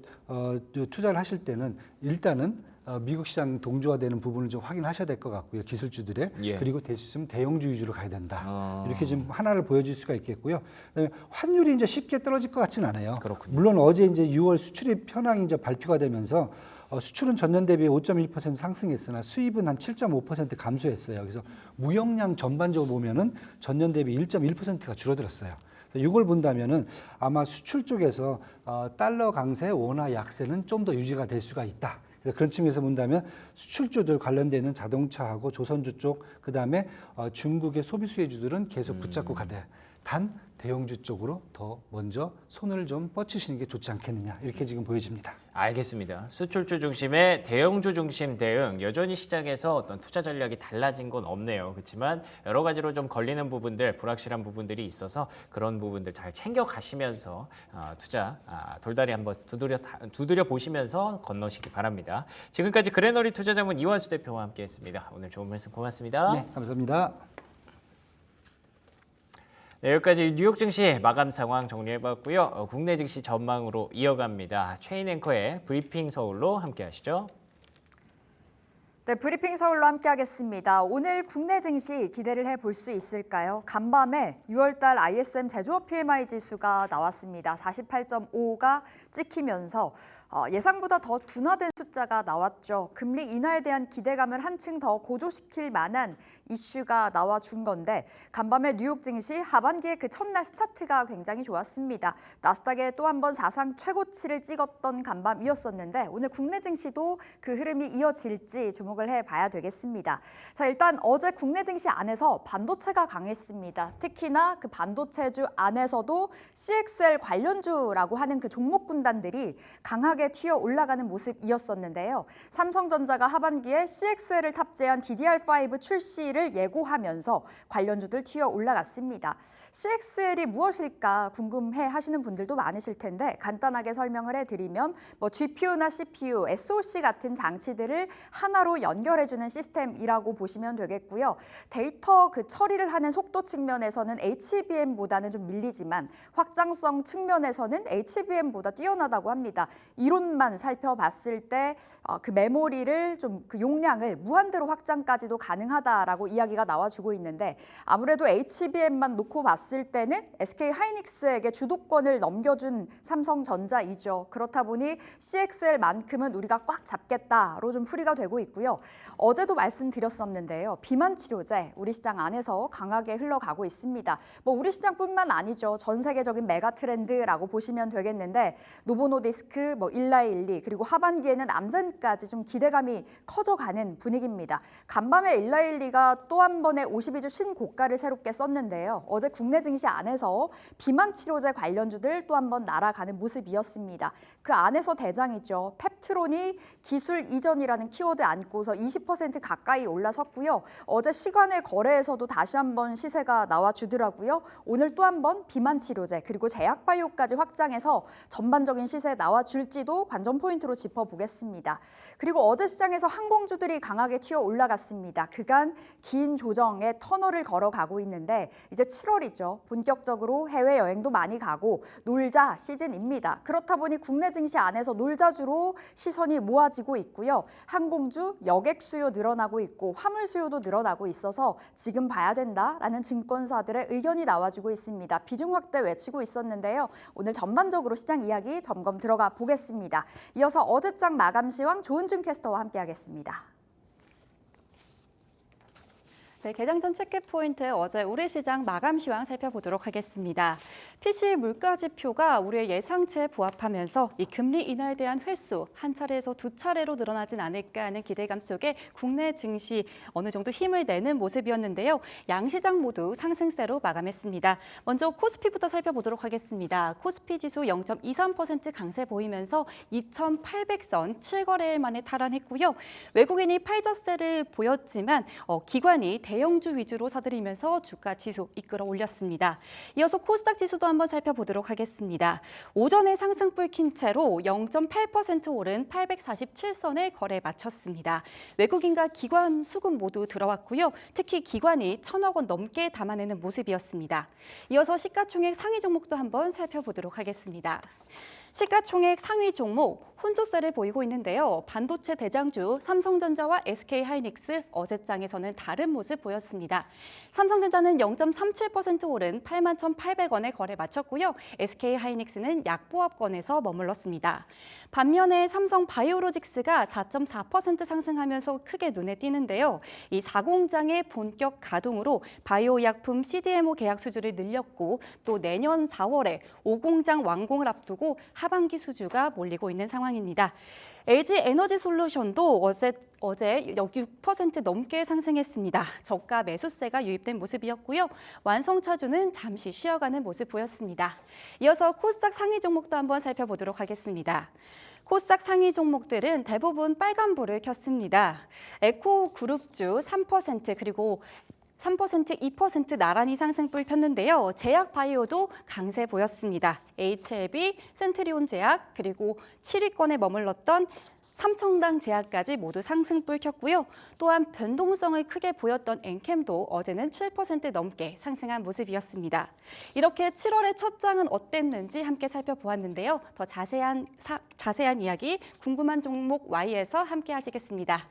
투자를 하실 때는 일단은 미국 시장 동조화되는 부분을 좀 확인하셔야 될 것 같고요. 기술주들의. 예. 그리고 될 수 있으면 대형주 위주로 가야 된다. 이렇게 지금 하나를 보여줄 수가 있겠고요. 그다음에 환율이 이제 쉽게 떨어질 것 같지는 않아요. 그렇군요. 물론 어제 이제 6월 수출입 현황이 이제 발표가 되면서 수출은 전년 대비 5.1% 상승했으나 수입은 한 7.5% 감소했어요. 그래서 무역량 전반적으로 보면은 전년 대비 1.1%가 줄어들었어요. 이걸 본다면은 아마 수출 쪽에서 달러 강세, 원화 약세는 좀 더 유지가 될 수가 있다. 그런 측면에서 본다면 수출주들 관련되는 자동차하고 조선주 쪽, 그다음에 중국의 소비 수혜주들은 계속 붙잡고 가되 단 대형주 쪽으로 더 먼저 손을 좀 뻗치시는 게 좋지 않겠느냐 이렇게 지금 보여집니다. 알겠습니다. 수출주 중심의 대형주 중심 대응, 여전히 시장에서 어떤 투자 전략이 달라진 건 없네요. 그렇지만 여러 가지로 좀 걸리는 부분들, 불확실한 부분들이 있어서 그런 부분들 잘 챙겨 가시면서 투자 돌다리 한번 두드려 보시면서 건너시기 바랍니다. 지금까지 그레너리 투자자문 이완수 대표와 함께했습니다. 오늘 좋은 말씀 고맙습니다. 네, 감사합니다. 네, 여기까지 뉴욕 증시 마감 상황 정리해봤고요. 국내 증시 전망으로 이어갑니다. 최인 앵커의 브리핑 서울로 함께하시죠. 네, 브리핑 서울로 함께하겠습니다. 오늘 국내 증시 기대를 해볼 수 있을까요? 간밤에 6월달 ISM 제조업 PMI 지수가 나왔습니다. 48.5가 찍히면서 예상보다 더 둔화된 숫자가 나왔죠. 금리 인하에 대한 기대감을 한층 더 고조시킬 만한 이슈가 나와준 건데 간밤에 뉴욕 증시 하반기의 그 첫날 스타트가 굉장히 좋았습니다. 나스닥에 또 한 번 사상 최고치를 찍었던 간밤이었었는데 오늘 국내 증시도 그 흐름이 이어질지 주목을 해봐야 되겠습니다. 자, 일단 어제 국내 증시 안에서 반도체가 강했습니다. 특히나 그 반도체주 안에서도 CXL 관련주라고 하는 그 종목 군단들이 강하게 튀어 올라가는 모습이었었는데요. 삼성전자가 하반기에 CXL을 탑재한 DDR5 출시를 예고하면서 관련주들 튀어 올라갔습니다. CXL이 무엇일까 궁금해 하시는 분들도 많으실 텐데 간단하게 설명을 해드리면 GPU나 CPU, SoC 같은 장치들을 하나로 연결해주는 시스템이라고 보시면 되겠고요. 데이터 그 처리를 하는 속도 측면에서는 HBM보다는 좀 밀리지만 확장성 측면에서는 HBM보다 뛰어나다고 합니다. 이론만 살펴봤을 때 그 메모리를 좀 그 용량을 무한대로 확장까지도 가능하다라고 이야기가 나와주고 있는데 아무래도 HBM만 놓고 봤을 때는 SK 하이닉스에게 주도권을 넘겨준 삼성전자이죠. 그렇다 보니 CXL만큼은 우리가 꽉 잡겠다로 좀 풀이가 되고 있고요. 어제도 말씀드렸었는데요. 비만 치료제 우리 시장 안에서 강하게 흘러가고 있습니다. 우리 시장뿐만 아니죠. 전 세계적인 메가 트렌드라고 보시면 되겠는데 노보노디스크, 일라일리 그리고 하반기에는 암젠까지 좀 기대감이 커져가는 분위기입니다. 간밤에 일라일리가 또 한 번의 52주 신고가를 새롭게 썼는데요. 어제 국내 증시 안에서 비만 치료제 관련주들 또 한 번 날아가는 모습이었습니다. 그 안에서 대장이죠. 펩트론이 기술 이전이라는 키워드 안고서 20% 가까이 올라섰고요. 어제 시간의 거래에서도 다시 한번 시세가 나와주더라고요. 오늘 또 한 번 비만 치료제 그리고 제약바이오까지 확장해서 전반적인 시세 나와줄지도 관전 포인트로 짚어보겠습니다. 그리고 어제 시장에서 항공주들이 강하게 튀어 올라갔습니다. 그간 긴 조정의 터널을 걸어가고 있는데 이제 7월이죠. 본격적으로 해외여행도 많이 가고 놀자 시즌입니다. 그렇다 보니 국내 증시 안에서 놀자주로 시선이 모아지고 있고요. 항공주, 여객 수요 늘어나고 있고 화물 수요도 늘어나고 있어서 지금 봐야 된다라는 증권사들의 의견이 나와주고 있습니다. 비중 확대 외치고 있었는데요. 오늘 전반적으로 시장 이야기 점검 들어가 보겠습니다. 이어서 어제장 마감 시황 조은준 캐스터와 함께하겠습니다. 네, 개장전 체크 포인트 어제 우리 시장 마감 시황 살펴보도록 하겠습니다. PC 물가 지표가 우리의 예상치에 부합하면서 이 금리 인하에 대한 횟수 한 차례에서 두 차례로 늘어나진 않을까 하는 기대감 속에 국내 증시 어느 정도 힘을 내는 모습이었는데요. 양시장 모두 상승세로 마감했습니다. 먼저 코스피부터 살펴보도록 하겠습니다. 코스피 지수 0.23% 강세 보이면서 2,800선 7거래일 만에 탈환했고요. 외국인이 팔자세를 보였지만 기관이 대형주 위주로 사들이면서 주가 지수 이끌어 올렸습니다. 이어서 코스닥 지수도 한번 살펴보도록 하겠습니다. 오전에 상승불 킨 채로 0.8% 오른 847선을 거래 마쳤습니다. 외국인과 기관 수급 모두 들어왔고요. 특히 기관이 1,000억 원 넘게 담아내는 모습이었습니다. 이어서 시가총액 상위 종목도 한번 살펴보도록 하겠습니다. 시가총액 상위 종목 혼조세를 보이고 있는데요. 반도체 대장주 삼성전자와 SK하이닉스 어제장에서는 다른 모습 보였습니다. 삼성전자는 0.37% 오른 81,800원에 거래 마쳤고요. SK하이닉스는 약보합권에서 머물렀습니다. 반면에 삼성바이오로직스가 4.4% 상승하면서 크게 눈에 띄는데요. 이 4공장의 본격 가동으로 바이오 약품 CDMO 계약 수주를 늘렸고 또 내년 4월에 5공장 완공을 앞두고 하반기 수주가 몰리고 있는 상황입니다. LG 에너지솔루션도 어제 6% 넘게 상승했습니다. 저가 매수세가 유입된 모습이었고요. 완성차주는 잠시 쉬어가는 모습 보였습니다. 이어서 코스닥 상위 종목도 한번 살펴보도록 하겠습니다. 코스닥 상위 종목들은 대부분 빨간불을 켰습니다. 에코그룹주 3% 그리고 3%, 2% 나란히 상승불 폈는데요. 제약바이오도 강세 보였습니다. HLB, 센트리온 제약, 그리고 7위권에 머물렀던 삼청당 제약까지 모두 상승불 켰고요. 또한 변동성을 크게 보였던 엔캠도 어제는 7% 넘게 상승한 모습이었습니다. 이렇게 7월의 첫 장은 어땠는지 함께 살펴보았는데요. 더 자세한 이야기 궁금한 종목 Y에서 함께 하시겠습니다.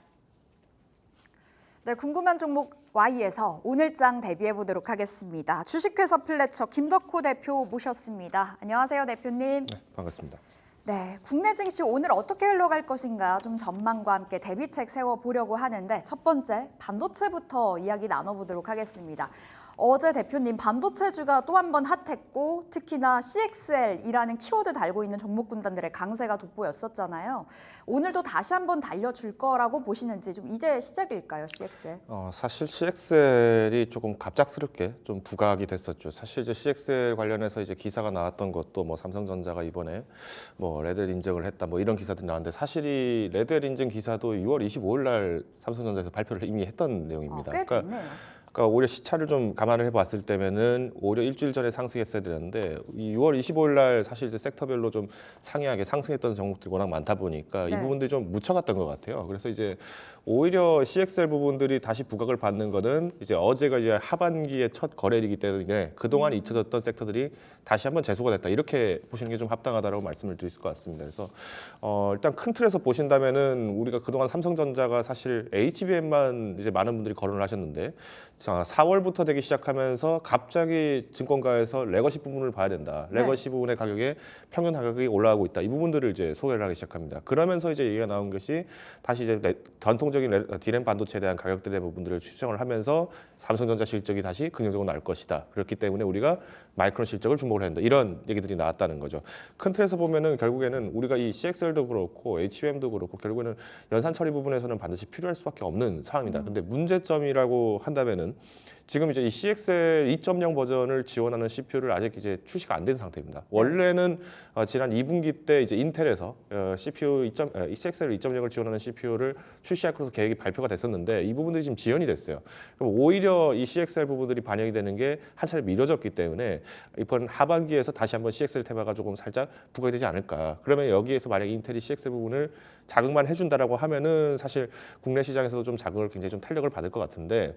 네, 궁금한 종목 Y에서 오늘장 대비해 보도록 하겠습니다. 주식회사 플래처 김덕호 대표 모셨습니다. 안녕하세요, 대표님. 네, 반갑습니다. 네, 국내 증시 오늘 어떻게 흘러갈 것인가 좀 전망과 함께 대비책 세워보려고 하는데 첫 번째 반도체부터 이야기 나눠보도록 하겠습니다. 어제 대표님 반도체주가 또 한 번 핫했고 특히나 CXL이라는 키워드 달고 있는 종목 군단들의 강세가 돋보였었잖아요. 오늘도 다시 한번 달려줄 거라고 보시는지 좀 이제 시작일까요, CXL? 사실 CXL이 조금 갑작스럽게 좀 부각이 됐었죠. 사실 이제 CXL 관련해서 이제 기사가 나왔던 것도 뭐 삼성전자가 이번에 뭐 레드헬 인증을 했다 뭐 이런 기사들이 나왔는데 사실 이 레드헬 인증 기사도 6월 25일 날 삼성전자에서 발표를 이미 했던 내용입니다. 꽤 됐네요. 그러니까 오히려 시차를 좀 감안을 해봤을 때면은 오히려 일주일 전에 상승했어야 되는데 이 6월 25일 날 사실 이제 섹터별로 좀 상이하게 상승했던 종목들이 워낙 많다 보니까 네. 이 부분들이 좀 묻혀갔던 것 같아요. 그래서 이제 오히려 CXL 부분들이 다시 부각을 받는 거는 이제 어제가 이제 하반기의 첫 거래일이기 때문에 그동안 잊혀졌던 섹터들이 다시 한번 재소가 됐다 이렇게 보시는 게 좀 합당하다라고 말씀을 드릴 수 있을 것 같습니다. 그래서 일단 큰 틀에서 보신다면은 우리가 그동안 삼성전자가 사실 HBM만 이제 많은 분들이 거론을 하셨는데. 자, 4월부터 되기 시작하면서 갑자기 증권가에서 레거시 부분을 봐야 된다. 레거시 부분의 가격에 평균 가격이 올라가고 있다. 이 부분들을 이제 소개를 하기 시작합니다. 그러면서 이제 얘기가 나온 것이 다시 이제 전통적인 디램 반도체에 대한 가격들의 부분들을 추정을 하면서 삼성전자 실적이 다시 긍정적으로 나올 것이다. 그렇기 때문에 우리가 마이크론 실적을 주목을 해야 한다. 이런 얘기들이 나왔다는 거죠. 큰 틀에서 보면은 결국에는 우리가 이 CXL도 그렇고 HBM도 그렇고 결국에는 연산 처리 부분에서는 반드시 필요할 수밖에 없는 상황이다. 근데 문제점이라고 한다면은 지금 이제 이 CXL 2.0 버전을 지원하는 CPU를 아직 이제 출시가 안 된 상태입니다. 원래는 지난 2분기 때 이제 인텔에서 CXL 2.0을 지원하는 CPU를 출시할 것으로 계획이 발표가 됐었는데 이 부분들이 지금 지연이 됐어요. 그럼 오히려 이 CXL 부분들이 반영이 되는 게 한 차례 미뤄졌기 때문에 이번 하반기에서 다시 한번 CXL 테마가 조금 살짝 부각이 되지 않을까. 그러면 여기에서 만약 인텔이 CXL 부분을 자극만 해준다라고 하면은 사실 국내 시장에서도 좀 자극을 굉장히 좀 탄력을 받을 것 같은데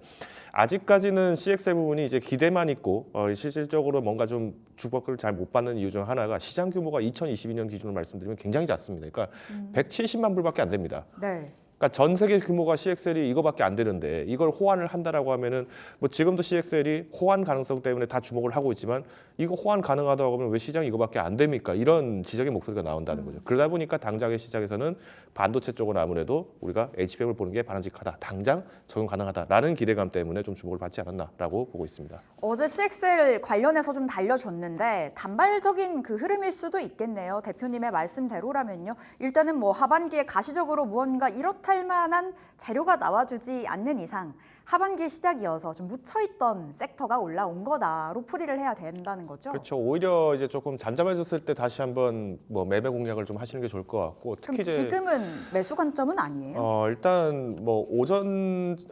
아직까지는 CXL 부분이 이제 기대만 있고 실질적으로 뭔가 좀 주목을 잘 못 받는 이유 중 하나가 시장 규모가 2022년 기준으로 말씀드리면 굉장히 작습니다. 그러니까 170만 불밖에 안 됩니다. 네. 그러니까 전 세계 규모가 CXL이 이거밖에 안 되는데 이걸 호환을 한다라고 하면은 뭐 지금도 CXL이 호환 가능성 때문에 다 주목을 하고 있지만 이거 호환 가능하다고 하면 왜 시장이 이거밖에 안 됩니까? 이런 지적의 목소리가 나온다는 거죠. 그러다 보니까 당장의 시장에서는 반도체 쪽은 아무래도 우리가 HBM을 보는 게 바람직하다. 당장 적용 가능하다라는 기대감 때문에 좀 주목을 받지 않았나라고 보고 있습니다. 어제 CXL 관련해서 좀 달려줬는데 단발적인 그 흐름일 수도 있겠네요. 대표님의 말씀대로라면요. 일단은 뭐 하반기에 가시적으로 무언가 이렇다 할 만한 재료가 나와주지 않는 이상 하반기 시작이어서 좀 묻혀있던 섹터가 올라온 거다로 풀이를 해야 된다는 거죠. 그렇죠. 오히려 이제 조금 잠잠해졌을 때 다시 한번 뭐 매매 공략을 좀 하시는 게 좋을 것 같고 그럼 특히 이제 지금은 매수 관점은 아니에요? 일단 뭐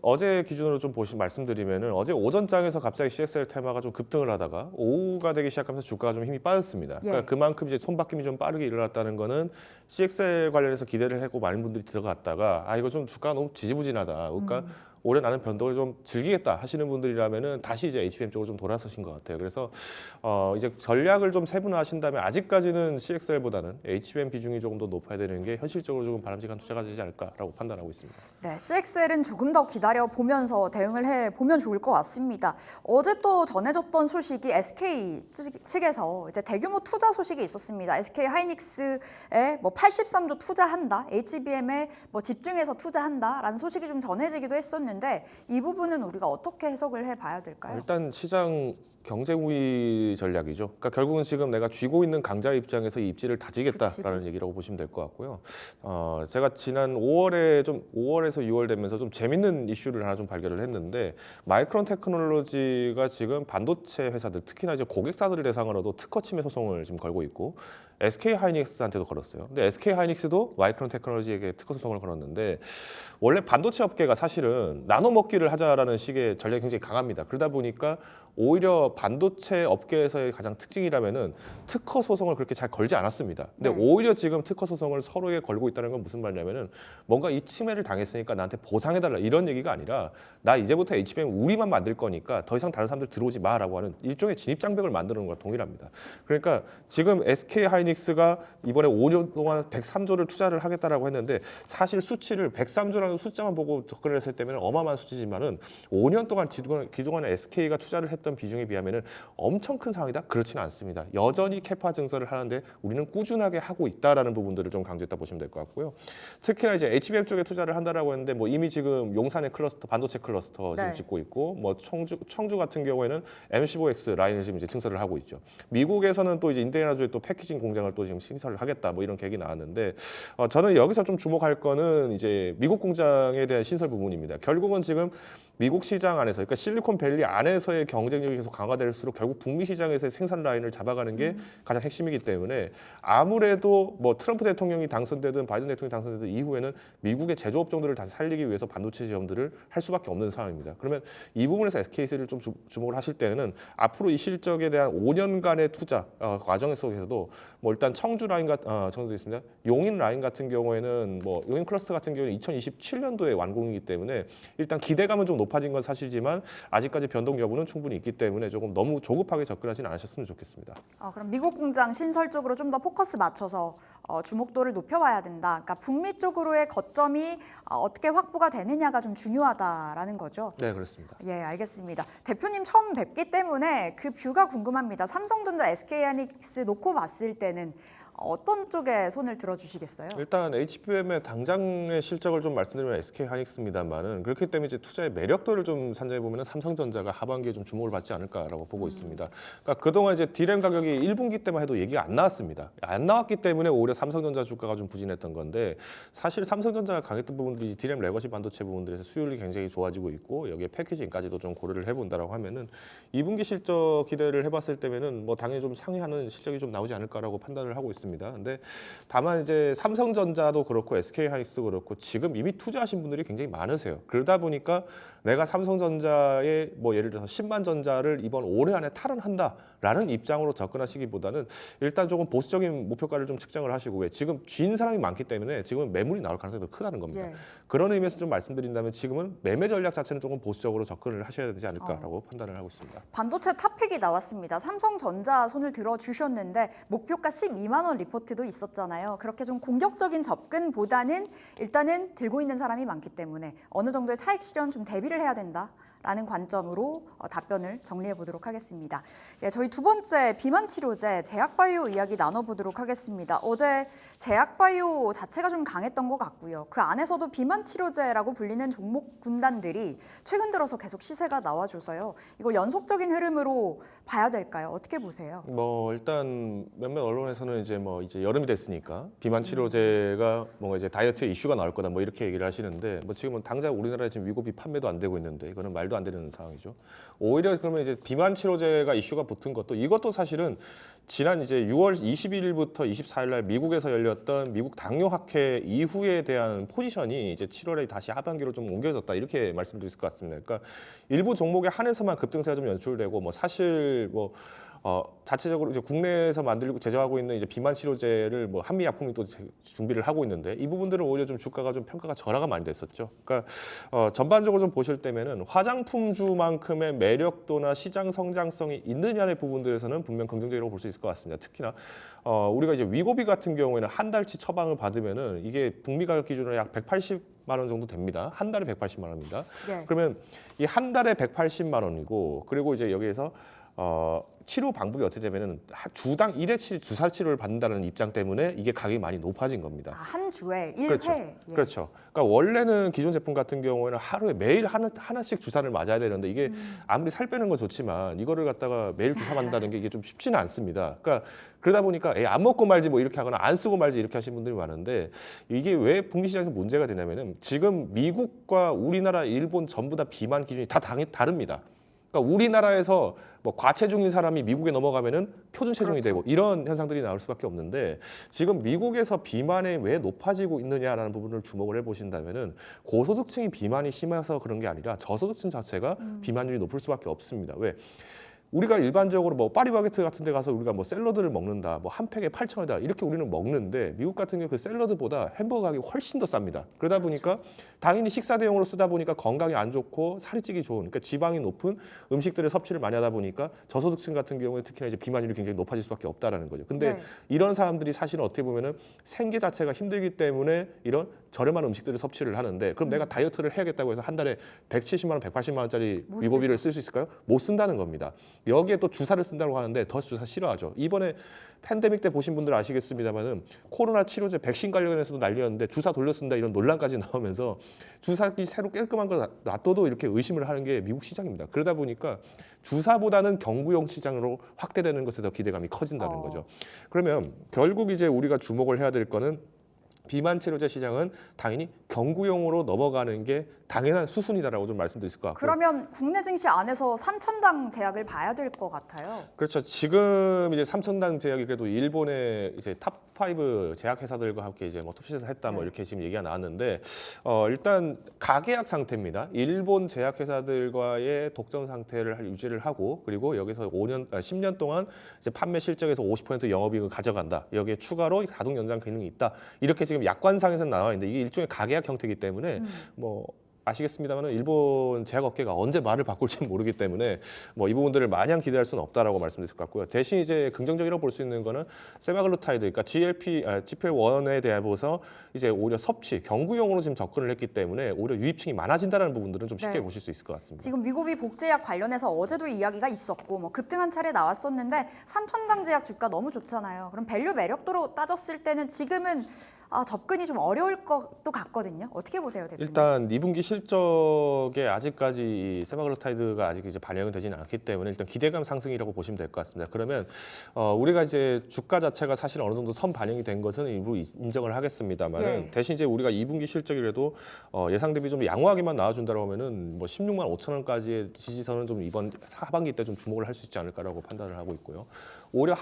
어제 기준으로 좀 말씀드리면은 어제 오전장에서 갑자기 CXL 테마가 좀 급등을 하다가 오후가 되기 시작하면서 주가가 좀 힘이 빠졌습니다. 그러니까 예. 그만큼 이제 손바뀜이 좀 빠르게 일어났다는 거는 CXL 관련해서 기대를 하고 많은 분들이 들어갔다가 이거 좀 주가가 너무 지지부진하다. 그러니까 올해 나는 변동을 좀 즐기겠다 하시는 분들이라면은 다시 이제 HBM 쪽으로 좀 돌아서신 것 같아요. 그래서 이제 전략을 좀 세분화하신다면 아직까지는 CXL보다는 HBM 비중이 조금 더 높아야 되는 게 현실적으로 조금 바람직한 투자가 되지 않을까라고 판단하고 있습니다. 네, CXL은 조금 더 기다려 보면서 대응을 해 보면 좋을 것 같습니다. 어제 또 전해졌던 소식이 SK 측에서 이제 대규모 투자 소식이 있었습니다. SK 하이닉스에 뭐 83조 투자한다, HBM에 뭐 집중해서 투자한다라는 소식이 좀 전해지기도 했었는데 이 부분은 우리가 어떻게 해석을 해봐야 될까요? 일단 시장 경제 우위 전략이죠. 그러니까 결국은 지금 내가 쥐고 있는 강자의 입장에서 이 입지를 다지겠다라는 얘기라고 보시면 될 것 같고요. 제가 지난 5월에서 6월 되면서 좀 재밌는 이슈를 하나 좀 발견을 했는데 마이크론 테크놀로지가 지금 반도체 회사들 특히나 이제 고객사들을 대상으로도 특허 침해 소송을 지금 걸고 있고 SK 하이닉스한테도 걸었어요. 근데 SK 하이닉스도 마이크론 테크놀로지에게 특허 소송을 걸었는데 원래 반도체 업계가 사실은 나눠 먹기를 하자라는 식의 전략이 굉장히 강합니다. 그러다 보니까 오히려 반도체 업계에서의 가장 특징이라면은 특허 소송을 그렇게 잘 걸지 않았습니다. 근데 오히려 지금 특허 소송을 서로에 걸고 있다는 건 무슨 말이냐면은 뭔가 이 침해를 당했으니까 나한테 보상해달라 이런 얘기가 아니라 나 이제부터 HBM 우리만 만들 거니까 더 이상 다른 사람들 들어오지 마라고 하는 일종의 진입장벽을 만드는 것과 동일합니다. 그러니까 지금 SK 하이닉스가 이번에 5년 동안 103조를 투자를 하겠다라고 했는데 사실 수치를 103조라는 숫자만 보고 접근을 했을 때면 어마어마한 수치지만은 5년 동안 기존에 SK가 투자를 했던 비중에 비하면은 엄청 큰 상황이다? 그렇지는 않습니다. 여전히 캐파 증설을 하는데 우리는 꾸준하게 하고 있다라는 부분들을 좀 강조했다 보시면 될 것 같고요. 특히나 이제 HBM 쪽에 투자를 한다라고 했는데 뭐 이미 지금 용산의 클러스터 반도체 클러스터 지금 짓고 있고 뭐 청주 같은 경우에는 M15X 라인을 지금 이제 증설을 하고 있죠. 미국에서는 또 이제 인디애나주에 또 패키징 공장을 또 지금 신설을 하겠다 뭐 이런 계획이 나왔는데 저는 여기서 좀 주목할 거는 이제 미국 공장에 대한 신설 부분입니다. 결국은 지금 미국 시장 안에서, 그러니까 실리콘밸리 안에서의 경쟁력이 계속 강화될수록 결국 북미 시장에서의 생산 라인을 잡아가는 게 가장 핵심이기 때문에 아무래도 뭐 트럼프 대통령이 당선되든 바이든 대통령이 당선되든 이후에는 미국의 제조업종들을 다시 살리기 위해서 반도체 지원들을 할 수밖에 없는 상황입니다. 그러면 이 부분에서 SKC를 좀 주목을 하실 때는 앞으로 이 실적에 대한 5년간의 투자 과정 속에서도 뭐 일단 청주 라인 정도 있습니다. 용인 라인 같은 경우에는 뭐 용인 클러스터 같은 경우는 2027년도에 완공이기 때문에 일단 기대감은 좀 높아진 건 사실이지만 아직까지 변동 여부는 충분히 있기 때문에 조금 너무 조급하게 접근하지는 않으셨으면 좋겠습니다. 그럼 미국 공장 신설 쪽으로 좀 더 포커스 맞춰서 주목도를 높여봐야 된다. 그러니까 북미 쪽으로의 거점이 어떻게 확보가 되느냐가 좀 중요하다라는 거죠. 네, 그렇습니다. 예, 알겠습니다. 대표님 처음 뵙기 때문에 그 뷰가 궁금합니다. 삼성전자, SK하이닉스 놓고 봤을 때는 어떤 쪽에 손을 들어주시겠어요? 일단 HBM의 당장의 실적을 좀 말씀드리면 SK 하이닉스입니다만은 그렇기 때문에 이제 투자의 매력도를 좀 산정해 보면은 삼성전자가 하반기에 좀 주목을 받지 않을까라고 보고 있습니다. 그러니까 그동안 이제 D램 가격이 1분기 때만 해도 얘기가 안 나왔습니다. 안 나왔기 때문에 오히려 삼성전자 주가가 좀 부진했던 건데 사실 삼성전자가 강했던 부분들이 D램 레거시 반도체 부분들에서 수율이 굉장히 좋아지고 있고 여기에 패키징까지도 좀 고려를 해본다라고 하면은 2분기 실적 기대를 해봤을 때면은 뭐 당연히 좀 상회하는 실적이 좀 나오지 않을까라고 판단을 하고 있습니다. 근데 다만 이제 삼성전자도 그렇고 SK 하이닉스도 그렇고 지금 이미 투자하신 분들이 굉장히 많으세요. 그러다 보니까 내가 삼성전자의 뭐 예를 들어서 10만 전자를 이번 올해 안에 탈환한다라는 입장으로 접근하시기보다는 일단 조금 보수적인 목표가를 좀 측정을 하시고 왜 지금 쥔 사람이 많기 때문에 지금은 매물이 나올 가능성이 더 크다는 겁니다. 예. 그런 의미에서 좀 말씀드린다면 지금은 매매 전략 자체는 조금 보수적으로 접근을 하셔야 되지 않을까라고 판단을 하고 있습니다. 반도체 탑픽이 나왔습니다. 삼성전자 손을 들어주셨는데 목표가 12만 원 리포트도 있었잖아요. 그렇게 좀 공격적인 접근보다는 일단은 들고 있는 사람이 많기 때문에 어느 정도의 차익 실현 좀 대비를 해야 된다라는 관점으로 답변을 정리해 보도록 하겠습니다. 예, 저희 두 번째 비만 치료제 제약바이오 이야기 나눠보도록 하겠습니다. 어제 제약바이오 자체가 좀 강했던 것 같고요. 그 안에서도 비만 치료제라고 불리는 종목 군단들이 최근 들어서 계속 시세가 나와줘서요. 이거 연속적인 흐름으로 봐야 될까요? 어떻게 보세요? 뭐 일단 몇몇 언론에서는 이제 여름이 됐으니까 비만 치료제가 뭔가 이제 다이어트에 이슈가 나올 거다 뭐 이렇게 얘기를 하시는데 뭐 지금은 당장 우리나라에 지금 위고비 판매도 안 되고 있는데 이거는 말도 말도 안 되는 상황이죠. 오히려 그러면 이제 비만 치료제가 이슈가 붙은 것도 이것도 사실은 지난 이제 6월 21일부터 24일 날 미국에서 열렸던 미국 당뇨학회 이후에 대한 포지션이 이제 7월에 다시 하반기로 좀 옮겨졌다 이렇게 말씀드릴 수 있을 것 같습니다. 그러니까 일부 종목에 한해서만 급등세가 좀 연출되고 뭐 사실 뭐 자체적으로 이제 국내에서 만들고 제조하고 있는 이제 비만 치료제를 뭐 한미약품이 또 준비를 하고 있는데 이 부분들은 오히려 좀 주가가 좀 평가가 절하가 많이 됐었죠. 그러니까 전반적으로 좀 보실 때면은 화장품주만큼의 매력도나 시장 성장성이 있느냐의 부분들에서는 분명 긍정적이라고 볼 수 있을 것 같습니다. 특히나 우리가 이제 위고비 같은 경우에는 한 달치 처방을 받으면은 이게 북미 가격 기준으로 약 180만 원 정도 됩니다. 한 달에 180만 원입니다. 네. 그러면 이 한 달에 180만 원이고 그리고 이제 여기에서 치료 방법이 어떻게 되면은 주당 1회 주사 치료를 받는다는 입장 때문에 이게 가격이 많이 높아진 겁니다. 한 주에 1회. 그렇죠. 예. 그렇죠. 그러니까 원래는 기존 제품 같은 경우에는 하루에 매일 하나씩 주사를 맞아야 되는데 이게 아무리 살 빼는 건 좋지만 이거를 갖다가 매일 주사 맞는다는 게 이게 좀 쉽지는 않습니다. 그러니까 그러다 보니까 안 먹고 말지 뭐 이렇게 하거나 안 쓰고 말지 이렇게 하시는 분들이 많은데 이게 왜 북미 시장에서 문제가 되냐면은 지금 미국과 우리나라, 일본 전부 다 비만 기준이 다 다릅니다. 그러니까 우리나라에서 뭐 과체중인 사람이 미국에 넘어가면은 표준 체중이 그렇죠. 되고 이런 현상들이 나올 수밖에 없는데 지금 미국에서 비만이 왜 높아지고 있느냐라는 부분을 주목을 해보신다면은 고소득층이 비만이 심해서 그런 게 아니라 저소득층 자체가 비만율이 높을 수밖에 없습니다. 왜? 우리가 일반적으로 뭐 파리바게트 같은 데 가서 우리가 뭐 샐러드를 먹는다. 뭐 한 팩에 8,000원이다. 이렇게 우리는 먹는데 미국 같은 경우 그 샐러드보다 햄버거 가격이 훨씬 더 쌉니다. 그러다 보니까 당연히 식사 대용으로 쓰다 보니까 건강에 안 좋고 살이 찌기 좋은 그러니까 지방이 높은 음식들의 섭취를 많이 하다 보니까 저소득층 같은 경우에 특히나 이제 비만율이 굉장히 높아질 수밖에 없다라는 거죠. 근데 네. 이런 사람들이 사실은 어떻게 보면은 생계 자체가 힘들기 때문에 이런 저렴한 음식들을 섭취를 하는데 그럼 내가 다이어트를 해야겠다고 해서 한 달에 170만 원, 180만 원짜리 못 위고비를 쓸 수 있을까요? 못 쓴다는 겁니다. 여기에 또 주사를 쓴다고 하는데 더 주사 싫어하죠. 이번에 팬데믹 때 보신 분들 아시겠습니다만은 코로나 치료제 백신 관련해서도 난리였는데 주사 돌려 쓴다 이런 논란까지 나오면서 주사기 새로 깔끔한 거 놔둬도 이렇게 의심을 하는 게 미국 시장입니다. 그러다 보니까 주사보다는 경구용 시장으로 확대되는 것에 더 기대감이 커진다는 거죠. 그러면 결국 이제 우리가 주목을 해야 될 거는 비만 치료제 시장은 당연히 경구용으로 넘어가는 게 당연한 수순이다라고 좀 말씀드릴 것 같고요. 그러면 국내 증시 안에서 3천당 제약을 봐야 될 것 같아요. 그렇죠. 지금 이제 3천당 제약이 그래도 일본의 이제 탑5 제약 회사들과 함께 이제 뭐 톱시에서 했다 뭐 이렇게 지금 얘기가 나왔는데 일단 가계약 상태입니다. 일본 제약 회사들과의 독점 상태를 유지를 하고 그리고 여기서 10년 동안 이제 판매 실적에서 50% 영업이익을 가져간다. 여기에 추가로 가동 연장 기능이 있다. 이렇게 지금 약관상에서 나와 있는데 이게 일종의 가계약 형태이기 때문에 뭐 아시겠습니다만 일본 제약업계가 언제 말을 바꿀지 모르기 때문에 뭐 이 부분들을 마냥 기대할 수는 없다라고 말씀드릴 것 같고요. 대신 이제 긍정적이라고 볼 수 있는 거는 세마글루타이드, 그러니까 GLP-1에 대해서 이제 오히려 섭취, 경구용으로 지금 접근을 했기 때문에 오히려 유입층이 많아진다는 부분들은 좀 쉽게 네. 보실 수 있을 것 같습니다. 지금 위고비 복제약 관련해서 어제도 이야기가 있었고 뭐 급등한 차례 나왔었는데 3천당 제약 주가 너무 좋잖아요. 그럼 밸류 매력도로 따졌을 때는 지금은 접근이 좀 어려울 것도 같거든요. 어떻게 보세요, 대표님? 일단 2분기 실적에 아직까지 이 세마글루타이드가 아직 이제 반영이 되지는 않기 때문에 일단 기대감 상승이라고 보시면 될 것 같습니다. 그러면 우리가 이제 주가 자체가 사실 어느 정도 선 반영이 된 것은 일부 인정을 하겠습니다만 예. 대신 이제 우리가 2분기 실적이라도 예상 대비 좀 양호하게만 나와준다고 하면은 뭐 16만 5천 원까지의 지지선은 좀 이번 하반기 때 좀 주목을 할 수 있지 않을까라고 판단을 하고 있고요. 오히려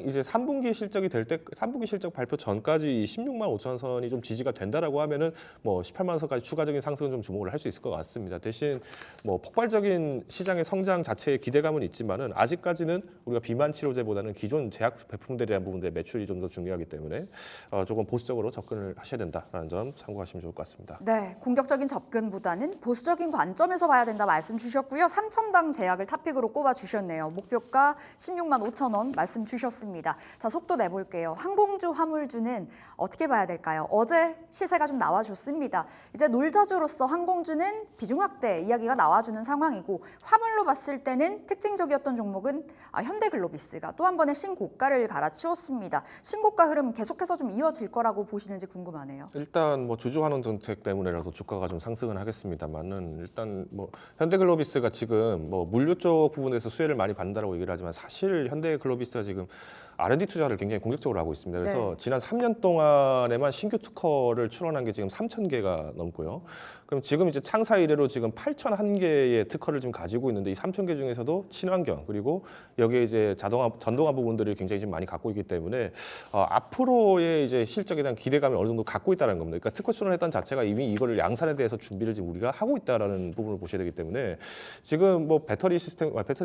이제 3분기 실적이 될 때 3분기 실적 발표 전까지 16만 5천 선이 좀 지지가 된다라고 하면은 뭐 18만 선까지 추가적인 상승은 좀 주목을 할 수 있을 것 같습니다. 대신 뭐 폭발적인 시장의 성장 자체의 기대감은 있지만은 아직까지는 우리가 비만 치료제보다는 기존 제약 제품들에 대한 부분들의 매출이 좀 더 중요하기 때문에 조금 보수적으로 접근을 하셔야 된다라는 점 참고하시면 좋을 것 같습니다. 네, 공격적인 접근보다는 보수적인 관점에서 봐야 된다 말씀 주셨고요. 3천당 제약을 탑픽으로 꼽아 주셨네요. 목표가 16만 5천 원 말씀 주셨습니다. 자, 속도 내볼게요. 항공주, 화물주는 어떻게 봐야 될까요? 어제 시세가 좀 나와줬습니다. 이제 놀자주로서 항공주는 비중 확대 이야기가 나와주는 상황이고 화물로 봤을 때는 특징적이었던 종목은 현대글로비스가 또 한 번의 신고가를 갈아치웠습니다. 신고가 흐름 계속해서 좀 이어질 거라고 보시는지 궁금하네요. 일단 뭐 주주환원 정책 때문에라도 주가가 좀 상승은 하겠습니다만은 일단 뭐 현대글로비스가 지금 뭐 물류 쪽 부분에서 수혜를 많이 받는다라고 얘기를 하지만 사실 현대글로비스가 지금 R&D 투자를 굉장히 공격적으로 하고 있습니다. 그래서 네. 지난 3년 동안에만 신규 특허를 출원한 게 지금 3,000개가 넘고요. 그럼 지금 이제 창사 이래로 지금 8,001개의 특허를 지금 가지고 있는데 이 3,000개 중에서도 친환경 그리고 여기에 이제 전동화 부분들을 굉장히 지금 많이 갖고 있기 때문에 앞으로의 이제 실적에 대한 기대감을 어느 정도 갖고 있다는 겁니다. 그러니까 특허 출원했던 자체가 이미 이거를 양산에 대해서 준비를 지금 우리가 하고 있다라는 부분을 보셔야 되기 때문에 지금 뭐 배터리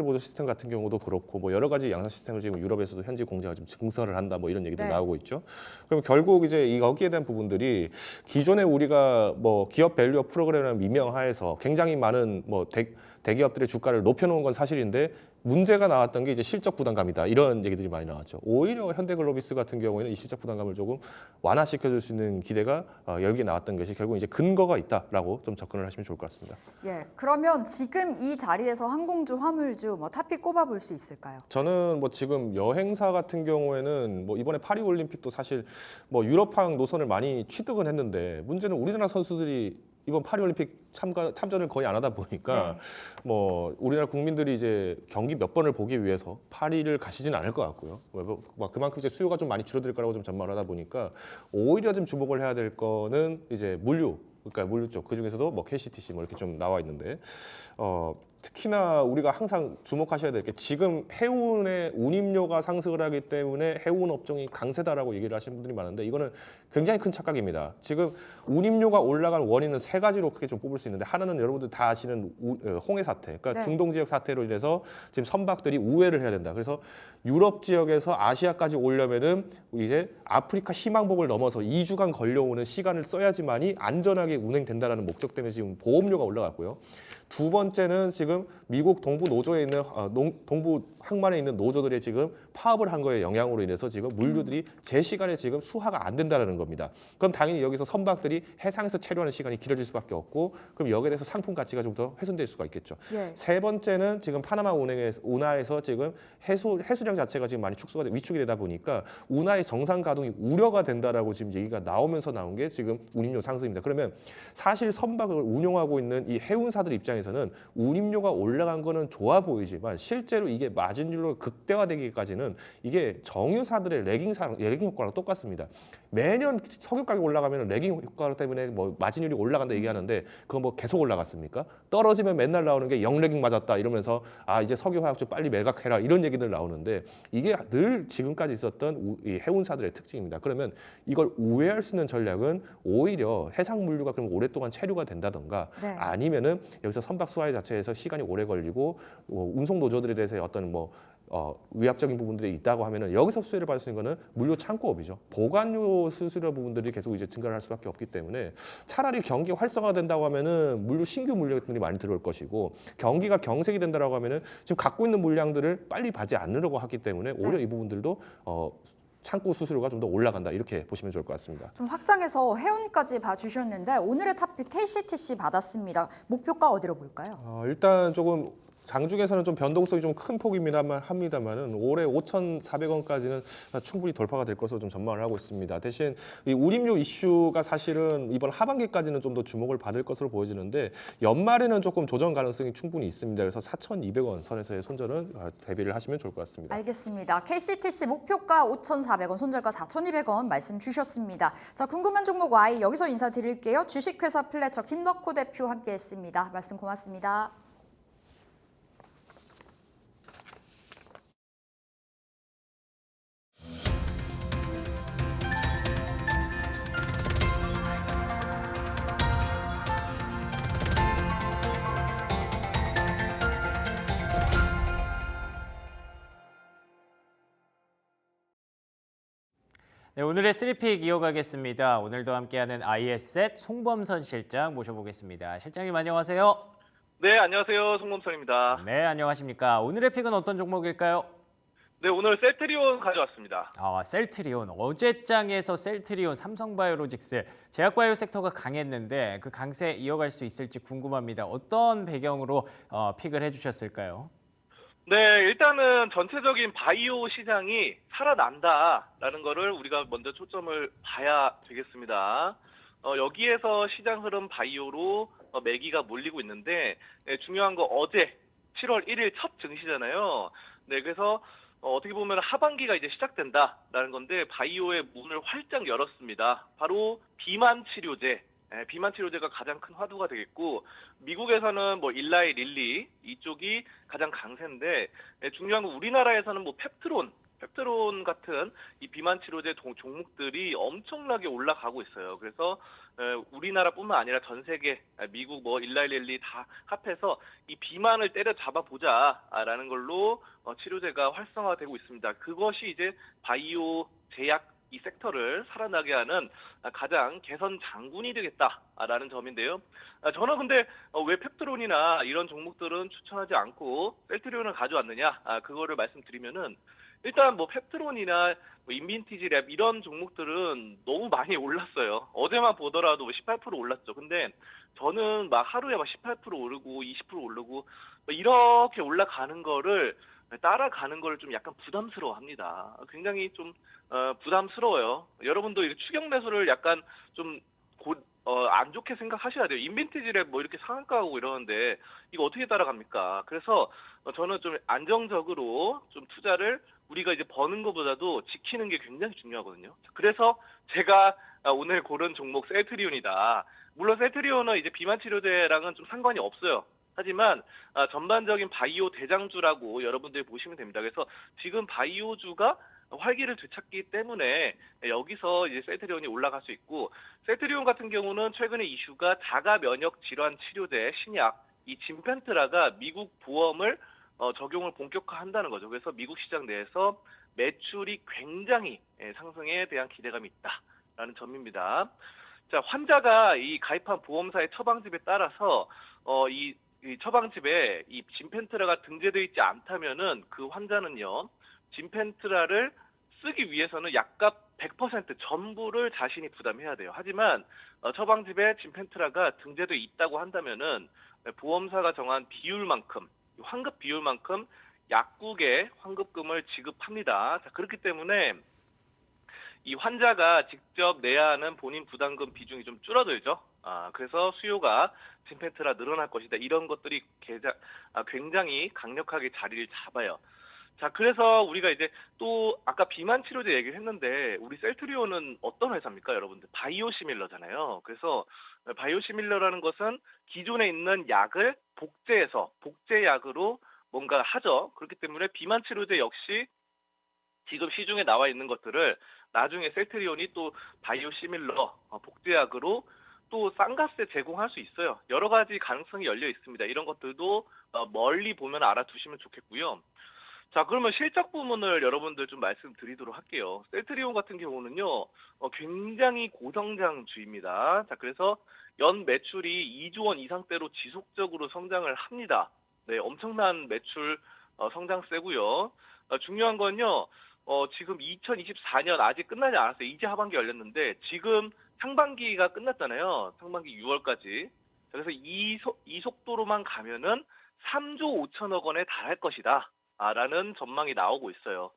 보조 시스템 같은 경우도 그렇고 뭐 여러 가지 양산 시스템을 지금 유럽에서도 현지 공장을 좀 증설을 한다 뭐 이런 얘기도 네. 나오고 있죠. 그럼 결국 이제 여기에 대한 부분들이 기존에 우리가 뭐 기업 밸류업 프로그램을 미명하에서 굉장히 많은 뭐 대기업들의 주가를 높여놓은 건 사실인데 문제가 나왔던 게 이제 실적 부담감이다 이런 얘기들이 많이 나왔죠. 오히려 현대글로비스 같은 경우에는 이 실적 부담감을 조금 완화시켜줄 수 있는 기대가 여기에 나왔던 것이 결국 이제 근거가 있다라고 좀 접근을 하시면 좋을 것 같습니다. 예, 그러면 지금 이 자리에서 항공주, 화물주 뭐 탑픽 꼽아볼 수 있을까요? 저는 뭐 지금 여행사 같은 경우에는 뭐 이번에 파리 올림픽도 사실 뭐 유럽항 노선을 많이 취득은 했는데 문제는 우리나라 선수들이 이번 파리올림픽 참전을 거의 안 하다 보니까 뭐 우리나라 국민들이 이제 경기 몇 번을 보기 위해서 파리를 가시진 않을 것 같고요. 막 그만큼 이제 수요가 좀 많이 줄어들 거라고 좀 전망을 하다 보니까 오히려 좀 주목을 해야 될 거는 이제 물류. 그러니까 물류 쪽 그 중에서도 뭐 KCTC 뭐 이렇게 좀 나와 있는데 특히나 우리가 항상 주목하셔야 될 게 지금 해운의 운임료가 상승을 하기 때문에 해운 업종이 강세다라고 얘기를 하시는 분들이 많은데 이거는 굉장히 큰 착각입니다. 지금 운임료가 올라간 원인은 세 가지로 크게 좀 뽑을 수 있는데 하나는 여러분들 다 아시는 홍해 사태, 그러니까 네. 중동 지역 사태로 인해서 지금 선박들이 우회를 해야 된다. 그래서 유럽 지역에서 아시아까지 오려면은 이제 아프리카 희망복을 넘어서 2주간 걸려오는 시간을 써야지만이 안전하게 운행된다라는 목적 때문에 지금 보험료가 올라갔고요. 두 번째는 지금 미국 동부 노조에 있는 동부 항만에 있는 노조들이 지금 파업을 한 거에 영향으로 인해서 지금 물류들이 제 시간에 지금 수화가 안 된다는 겁니다. 그럼 당연히 여기서 선박들이 해상에서 체류하는 시간이 길어질 수밖에 없고 그럼 여기에 대해서 상품 가치가 좀 더 훼손될 수가 있겠죠. 예. 세 번째는 지금 파나마 운하에서 지금 해수량 자체가 지금 많이 위축이 되다 보니까 운하의 정상 가동이 우려가 된다라고 지금 얘기가 나오면서 나온 게 지금 운임료 상승입니다. 그러면 사실 선박을 운용하고 있는 이 해운사들 입장에서는 운임료가 올라간 거는 좋아 보이지만 실제로 이게 마진율로 극대화되기까지는 이게 정유사들의 레깅 효과랑 똑같습니다. 매년 석유 가격 올라가면 레깅 효과 때문에 뭐 마진율이 올라간다 얘기하는데 그건 뭐 계속 올라갔습니까? 떨어지면 맨날 나오는 게 영레깅 맞았다 이러면서 아 이제 석유 화학주 빨리 매각해라 이런 얘기들 나오는데 이게 늘 지금까지 있었던 이 해운사들의 특징입니다. 그러면 이걸 우회할 수 있는 전략은 오히려 해상 물류가 그럼 오랫동안 체류가 된다던가 네. 아니면은 여기서 선박 수화의 자체에서 시간이 오래 걸리고 운송 노조들에 대해서 어떤 뭐 위압적인 부분들이 있다고 하면은 여기서 수혜를 받을 수 있는 거는 물류 창고업이죠. 보관료 수수료 부분들이 계속 이제 증가를 할 수밖에 없기 때문에 차라리 경기 활성화된다고 하면은 신규 물량들이 많이 들어올 것이고 경기가 경색이 된다라고 하면은 지금 갖고 있는 물량들을 빨리 받지 않으려고 하기 때문에 오히려 이 부분들도 창고 수수료가 좀 더 올라간다 이렇게 보시면 좋을 것 같습니다. 좀 확장해서 해운까지 봐주셨는데 오늘의 탑픽 KCTC 받았습니다. 목표가 어디로 볼까요? 일단 조금 장중에서는 좀 변동성이 좀 큰 폭입니다만은 올해 5,400원까지는 충분히 돌파가 될 것으로 좀 전망을 하고 있습니다. 대신 이 운임료 이슈가 사실은 이번 하반기까지는 좀 더 주목을 받을 것으로 보여지는데 연말에는 조금 조정 가능성이 충분히 있습니다. 그래서 4,200원 선에서의 손절은 대비를 하시면 좋을 것 같습니다. 알겠습니다. KCTC 목표가 5,400원, 손절가 4,200원 말씀 주셨습니다. 자, 궁금한 종목 Y 여기서 인사드릴게요. 주식회사 플래처 김덕호 대표 함께했습니다. 말씀 고맙습니다. 네, 오늘의 3픽 이어가겠습니다. 오늘도 함께하는 IS셋 송범선 실장 모셔보겠습니다. 실장님 안녕하세요. 네, 안녕하세요. 송범선입니다. 네, 안녕하십니까. 오늘의 픽은 어떤 종목일까요? 네, 오늘 셀트리온 가져왔습니다. 셀트리온. 어제장에서 셀트리온, 삼성바이오로직스, 제약바이오 섹터가 강했는데 그 강세 이어갈 수 있을지 궁금합니다. 어떤 배경으로 픽을 해주셨을까요? 네, 일단은 전체적인 바이오 시장이 살아난다라는 거를 우리가 먼저 초점을 봐야 되겠습니다. 여기에서 시장 흐름 바이오로 매기가 몰리고 있는데 중요한 거 어제 7월 1일 첫 증시잖아요. 네, 그래서 어떻게 보면 하반기가 이제 시작된다라는 건데 바이오의 문을 활짝 열었습니다. 바로 비만 치료제. 비만 치료제가 가장 큰 화두가 되겠고 미국에서는 뭐 일라이 릴리 이쪽이 가장 강세인데 중요한 건 우리나라에서는 뭐 펩트론 같은 이 비만 치료제 종목들이 엄청나게 올라가고 있어요. 그래서 우리나라뿐만 아니라 전 세계 미국 뭐 일라이 릴리 다 합해서 이 비만을 때려잡아 보자라는 걸로 치료제가 활성화되고 있습니다. 그것이 이제 바이오 제약 이 섹터를 살아나게 하는 가장 개선 장군이 되겠다라는 점인데요. 저는 근데 왜 펩트론이나 이런 종목들은 추천하지 않고 셀트리온을 가져왔느냐? 그거를 말씀드리면은 일단 뭐 펩트론이나 뭐 인빈티지랩 이런 종목들은 너무 많이 올랐어요. 어제만 보더라도 18% 올랐죠. 근데 저는 막 하루에 막 18% 오르고 20% 오르고 뭐 이렇게 올라가는 거를 따라가는 걸 좀 약간 부담스러워합니다. 굉장히 좀 부담스러워요. 여러분도 이 추격 매수를 약간 좀 안 좋게 생각하셔야 돼요. 인빈티지랩 뭐 이렇게 상한가하고 이러는데 이거 어떻게 따라갑니까? 그래서 저는 좀 안정적으로 좀 투자를 우리가 이제 버는 것보다도 지키는 게 굉장히 중요하거든요. 그래서 제가 오늘 고른 종목 셀트리온이다. 물론 셀트리온은 이제 비만 치료제랑은 좀 상관이 없어요. 하지만 전반적인 바이오 대장주라고 여러분들이 보시면 됩니다. 그래서 지금 바이오주가 활기를 되찾기 때문에 여기서 이제 셀트리온이 올라갈 수 있고 셀트리온 같은 경우는 최근에 이슈가 자가 면역 질환 치료제 신약 이 진펜트라가 미국 보험을 적용을 본격화한다는 거죠. 그래서 미국 시장 내에서 매출이 굉장히 상승에 대한 기대감이 있다라는 점입니다. 자, 환자가 이 가입한 보험사의 처방집에 따라서 이 처방집에 이 진펜트라가 등재되어 있지 않다면은 그 환자는요 진펜트라를 쓰기 위해서는 약값 100% 전부를 자신이 부담해야 돼요. 하지만 처방집에 진펜트라가 등재되어 있다고 한다면은 보험사가 정한 비율만큼 환급 비율만큼 약국에 환급금을 지급합니다. 자, 그렇기 때문에 이 환자가 직접 내야 하는 본인 부담금 비중이 좀 줄어들죠. 그래서 수요가 진펜트라 늘어날 것이다. 이런 것들이 굉장히 강력하게 자리를 잡아요. 자, 그래서 우리가 이제 또 아까 비만 치료제 얘기를 했는데 우리 셀트리온은 어떤 회사입니까, 여러분들? 바이오시밀러잖아요. 그래서 바이오시밀러라는 것은 기존에 있는 약을 복제해서 복제약으로 뭔가 하죠. 그렇기 때문에 비만 치료제 역시 지금 시중에 나와 있는 것들을 나중에 셀트리온이 또 바이오시밀러 복제약으로 또 싼 값에 제공할 수 있어요. 여러 가지 가능성이 열려 있습니다. 이런 것들도 멀리 보면 알아두시면 좋겠고요. 자, 그러면 실적 부문을 여러분들 좀 말씀드리도록 할게요. 셀트리온 같은 경우는요, 굉장히 고성장주입니다. 자, 그래서 연 매출이 2조 원 이상대로 지속적으로 성장을 합니다. 네, 엄청난 매출 성장세고요. 중요한 건요, 지금 2024년 아직 끝나지 않았어요. 이제 하반기 열렸는데 지금 상반기가 끝났잖아요. 상반기 6월까지. 그래서 이 속도로만 가면은 3조 5천억 원에 달할 것이다. 라는 전망이 나오고 있어요.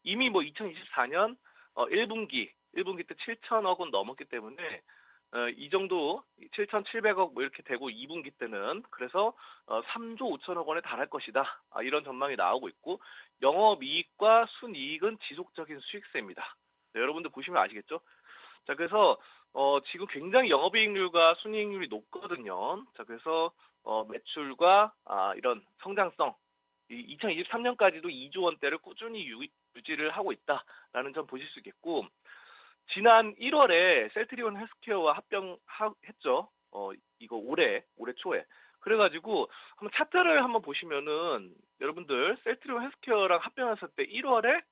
이미 뭐 2024년 1분기 때 7천억 원 넘었기 때문에 이 정도 7,700억 뭐 이렇게 되고 2분기 때는 그래서 3조 5천억 원에 달할 것이다. 이런 전망이 나오고 있고 영업이익과 순이익은 지속적인 수익세입니다. 네, 여러분들 보시면 아시겠죠? 자, 그래서 지금 굉장히 영업이익률과 순이익률이 높거든요. 자, 그래서 매출과 이런 성장성 2023년까지도 2조 원대를 꾸준히 유지를 하고 있다라는 점 보실 수 있겠고 지난 1월에 셀트리온 헬스케어와 합병했죠. 이거 올해 초에. 그래가지고 한번 차트를 한번 보시면은 여러분들 셀트리온 헬스케어랑 합병했을 때 1월에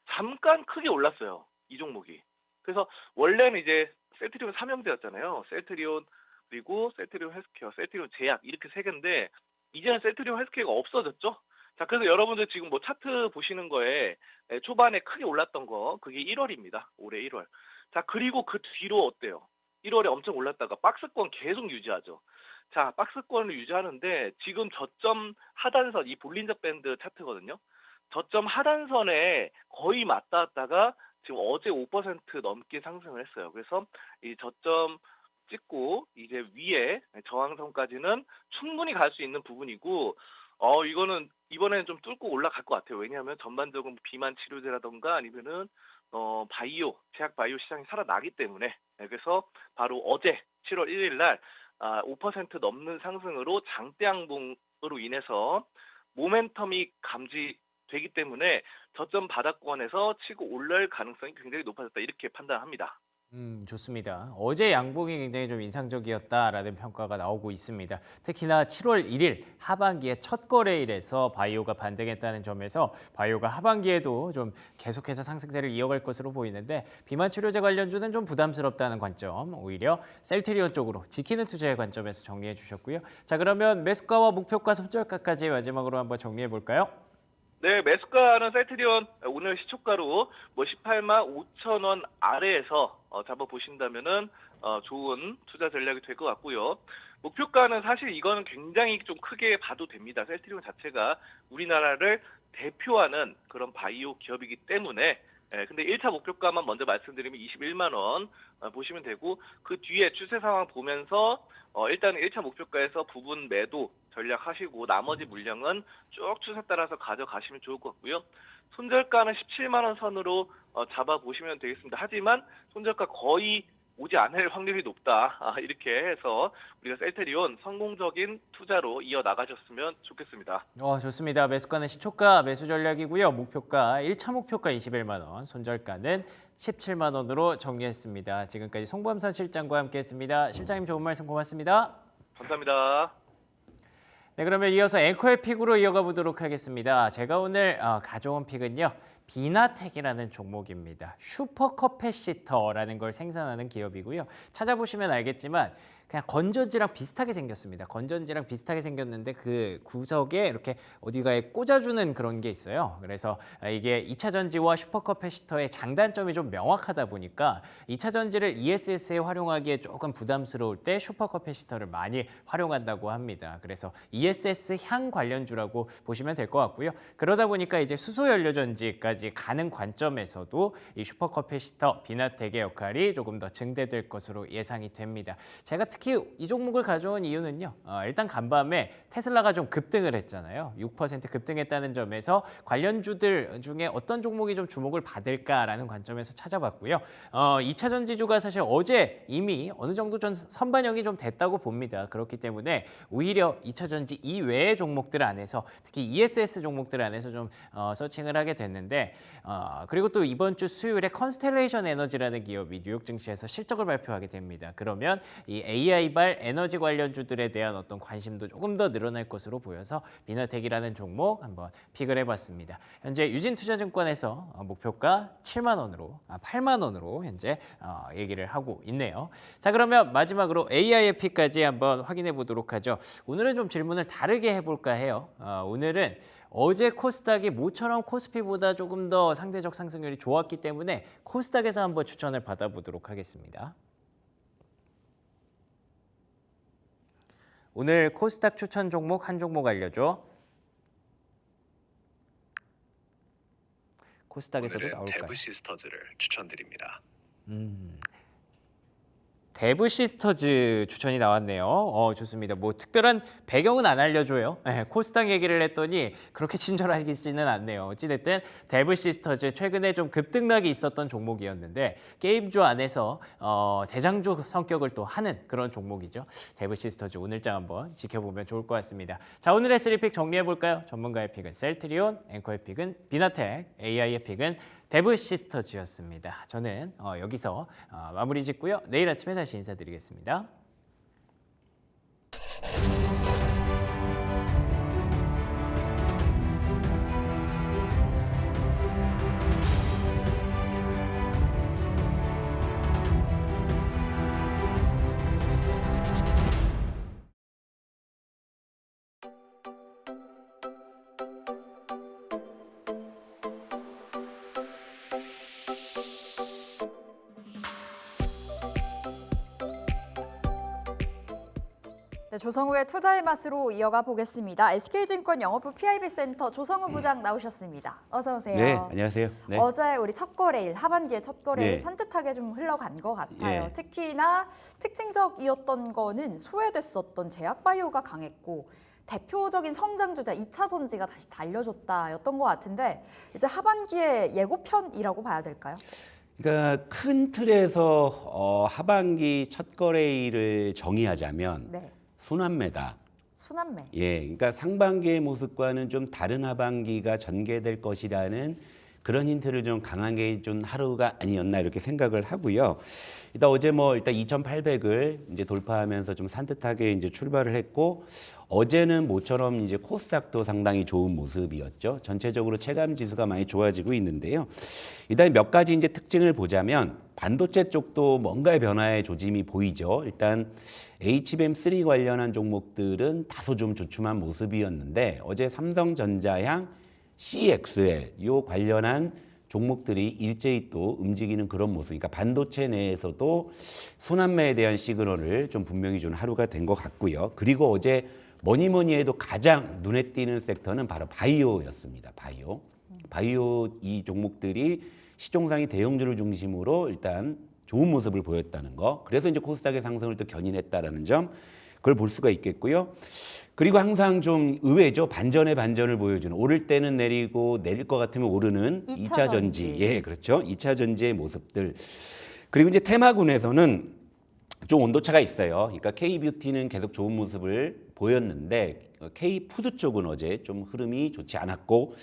잠깐 크게 올랐어요. 이 종목이. 그래서 원래는 이제 셀트리온 삼형제였잖아요. 셀트리온 그리고 셀트리온 헬스케어, 셀트리온 제약 이렇게 세 개인데 이제는 셀트리온 헬스케어가 없어졌죠. 자, 그래서 여러분들 지금 뭐 차트 보시는 거에 초반에 크게 올랐던 거 그게 1월입니다. 올해 1월. 자, 그리고 그 뒤로 어때요? 1월에 엄청 올랐다가 박스권 계속 유지하죠. 자, 박스권을 유지하는데 지금 저점 하단선 이 볼린저 밴드 차트거든요. 저점 하단선에 거의 맞닿았다가 지금 어제 5% 넘게 상승을 했어요. 그래서 이 저점 찍고 이제 위에 저항선까지는 충분히 갈 수 있는 부분이고 이거는 이번에는 좀 뚫고 올라갈 것 같아요. 왜냐하면 전반적으로 비만 치료제라던가 아니면은 바이오, 제약 바이오 시장이 살아나기 때문에. 네, 그래서 바로 어제 7월 1일 날 5% 넘는 상승으로 장대 양봉으로 인해서 모멘텀이 감지되기 때문에 저점 바닥권에서 치고 올라올 가능성이 굉장히 높아졌다 이렇게 판단합니다. 좋습니다. 어제 양봉이 굉장히 좀 인상적이었다라는 평가가 나오고 있습니다. 특히나 7월 1일 하반기에 첫 거래일에서 바이오가 반등했다는 점에서 바이오가 하반기에도 좀 계속해서 상승세를 이어갈 것으로 보이는데 비만 치료제 관련주는 좀 부담스럽다는 관점, 오히려 셀트리온 쪽으로 지키는 투자의 관점에서 정리해 주셨고요. 자, 그러면 매수가와 목표가, 손절가까지 마지막으로 한번 정리해 볼까요? 네, 매수가는 셀트리온 오늘 시초가로 18만 5천 원 아래에서 잡아보신다면은 좋은 투자 전략이 될 것 같고요. 목표가는 사실 이거는 굉장히 좀 크게 봐도 됩니다. 셀트리온 자체가 우리나라를 대표하는 그런 바이오 기업이기 때문에 근데 1차 목표가만 먼저 말씀드리면 21만 원 보시면 되고 그 뒤에 추세 상황 보면서 일단은 1차 목표가에서 부분 매도 전략하시고 나머지 물량은 쭉 추세 따라서 가져가시면 좋을 것 같고요. 손절가는 17만 원 선으로 잡아보시면 되겠습니다. 하지만 손절가 거의 오지 않을 확률이 높다. 이렇게 해서 우리가 셀트리온 성공적인 투자로 이어나가셨으면 좋겠습니다. 좋습니다. 매수가는 시초가 매수 전략이고요. 목표가 1차 목표가 21만 원, 손절가는 17만 원으로 정리했습니다. 지금까지 송범선 실장과 함께했습니다. 실장님 좋은 말씀 고맙습니다. 감사합니다. 네, 그러면 이어서 앵커의 픽으로 이어가 보도록 하겠습니다. 제가 오늘 가져온 픽은요. 비나텍이라는 종목입니다. 슈퍼커패시터라는 걸 생산하는 기업이고요. 찾아보시면 알겠지만 그냥 건전지랑 비슷하게 생겼습니다. 건전지랑 비슷하게 생겼는데 그 구석에 이렇게 어디가에 꽂아주는 그런 게 있어요. 그래서 이게 2차 전지와 슈퍼커패시터의 장단점이 좀 명확하다 보니까 2차 전지를 ESS에 활용하기에 조금 부담스러울 때 슈퍼커패시터를 많이 활용한다고 합니다. 그래서 ESS 향 관련주라고 보시면 될 것 같고요. 그러다 보니까 이제 수소 연료 전지까지 가는 관점에서도 이 슈퍼커패시터 비나텍의 역할이 조금 더 증대될 것으로 예상이 됩니다. 제가 특히 이 종목을 가져온 이유는요. 일단 간밤에 테슬라가 좀 급등을 했잖아요. 6% 급등했다는 점에서 관련주들 중에 어떤 종목이 좀 주목을 받을까라는 관점에서 찾아봤고요. 2차 전지주가 사실 어제 이미 어느 정도 전 선반영이 좀 됐다고 봅니다. 그렇기 때문에 오히려 2차 전지 이외의 종목들 안에서 특히 ESS 종목들 안에서 좀 서칭을 하게 됐는데 그리고 또 이번 주 수요일에 컨스텔레이션 에너지라는 기업이 뉴욕 증시에서 실적을 발표하게 됩니다. 그러면 이 AI발 에너지 관련주들에 대한 어떤 관심도 조금 더 늘어날 것으로 보여서 비나텍이라는 종목 한번 픽을 해봤습니다. 현재 유진투자증권에서 목표가 7만 원으로 8만 원으로 현재 얘기를 하고 있네요. 자, 그러면 마지막으로 AI의 픽까지 한번 확인해 보도록 하죠. 오늘은 좀 질문을 다르게 해볼까 해요. 오늘은 어제 코스닥이 모처럼 코스피보다 조금 더 상대적 상승률이 좋았기 때문에 코스닥에서 한번 추천을 받아보도록 하겠습니다. 오늘 코스닥 추천 종목 한 종목 알려줘. 코스닥에서도 나올까요? 데브 시스터즈를 추천드립니다. 데브 시스터즈 추천이 나왔네요. 좋습니다. 뭐 특별한 배경은 안 알려줘요. 코스닥 얘기를 했더니 그렇게 친절하지는 않네요. 어찌됐든 데브 시스터즈 최근에 좀 급등락이 있었던 종목이었는데 게임주 안에서 대장주 성격을 또 하는 그런 종목이죠. 데브 시스터즈 오늘장 한번 지켜보면 좋을 것 같습니다. 자, 오늘의 3픽 정리해볼까요? 전문가의 픽은 셀트리온, 앵커의 픽은 비나텍, AI의 픽은 데브 시스터즈였습니다. 저는 여기서 마무리 짓고요. 내일 아침에 다시 인사드리겠습니다. 네, 조성우의 투자의 맛으로 이어가 보겠습니다. SK증권 영업부 PIB센터 조성우 부장 나오셨습니다. 어서 오세요. 네, 안녕하세요. 네. 어제 우리 첫 거래일, 하반기의 첫 거래일 네. 산뜻하게 좀 흘러간 것 같아요. 네. 특히나 특징적이었던 거는 소외됐었던 제약바이오가 강했고 대표적인 성장 주자 2차 전지가 다시 달려줬다였던 것 같은데 이제 하반기에 예고편이라고 봐야 될까요? 그러니까 큰 틀에서 하반기 첫 거래일을 정의하자면 네, 순환매다. 순환매. 예, 그러니까 상반기의 모습과는 좀 다른 하반기가 전개될 것이라는 그런 힌트를 좀 강하게 준 하루가 아니었나 이렇게 생각을 하고요. 일단 어제 일단 2,800을 이제 돌파하면서 좀 산뜻하게 이제 출발을 했고 어제는 모처럼 이제 코스닥도 상당히 좋은 모습이었죠. 전체적으로 체감 지수가 많이 좋아지고 있는데요. 일단 몇 가지 이제 특징을 보자면 반도체 쪽도 뭔가의 변화의 조짐이 보이죠. 일단 HBM3 관련한 종목들은 다소 좀 주춤한 모습이었는데 어제 삼성전자향 CXL 요 관련한 종목들이 일제히 또 움직이는 그런 모습. 그러니까 반도체 내에서도 순환매에 대한 시그널을 좀 분명히 준 하루가 된 것 같고요. 그리고 어제 뭐니 해도 가장 눈에 띄는 섹터는 바로 바이오였습니다. 바이오 이 종목들이 시종상이 대형주를 중심으로 일단 좋은 모습을 보였다는 거. 그래서 이제 코스닥의 상승을 또 견인했다라는 점. 그걸 볼 수가 있겠고요. 그리고 항상 좀 의외죠. 반전의 반전을 보여주는 오를 때는 내리고 내릴 것 같으면 오르는 2차 전지. 예, 그렇죠. 2차 전지의 모습들. 그리고 이제 테마군에서는 좀 온도차가 있어요. 그러니까 K뷰티는 계속 좋은 모습을 보였는데 K푸드 쪽은 어제 좀 흐름이 좋지 않았고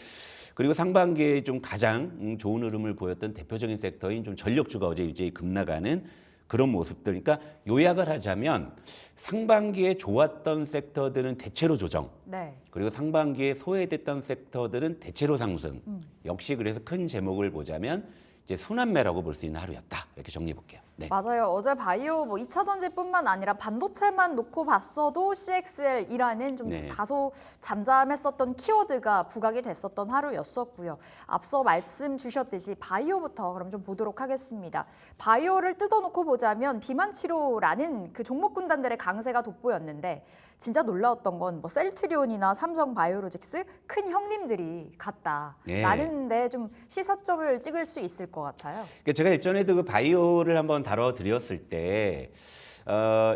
그리고 상반기에 좀 가장 좋은 흐름을 보였던 대표적인 섹터인 좀 전력주가 어제 일제히 급락하는 그런 모습들. 그러니까 요약을 하자면 상반기에 좋았던 섹터들은 대체로 조정. 네. 그리고 상반기에 소외됐던 섹터들은 대체로 상승. 역시 그래서 큰 제목을 보자면 이제 순환매라고 볼 수 있는 하루였다. 이렇게 정리해 볼게요. 네. 맞아요. 어제 바이오 2차 전지뿐만 아니라 반도체만 놓고 봤어도 CXL이라는 좀 네. 다소 잠잠했었던 키워드가 부각이 됐었던 하루였었고요. 앞서 말씀 주셨듯이 바이오부터 그럼 좀 보도록 하겠습니다. 바이오를 뜯어놓고 보자면 비만 치료라는 그 종목 군단들의 강세가 돋보였는데 진짜 놀라웠던 건 셀트리온이나 삼성 바이오로직스 큰 형님들이 같다라는 데 좀 시사점을 찍을 수 있을 것 같아요. 그러니까 제가 일전에도 그 바이오를 한번 다뤄드렸을 때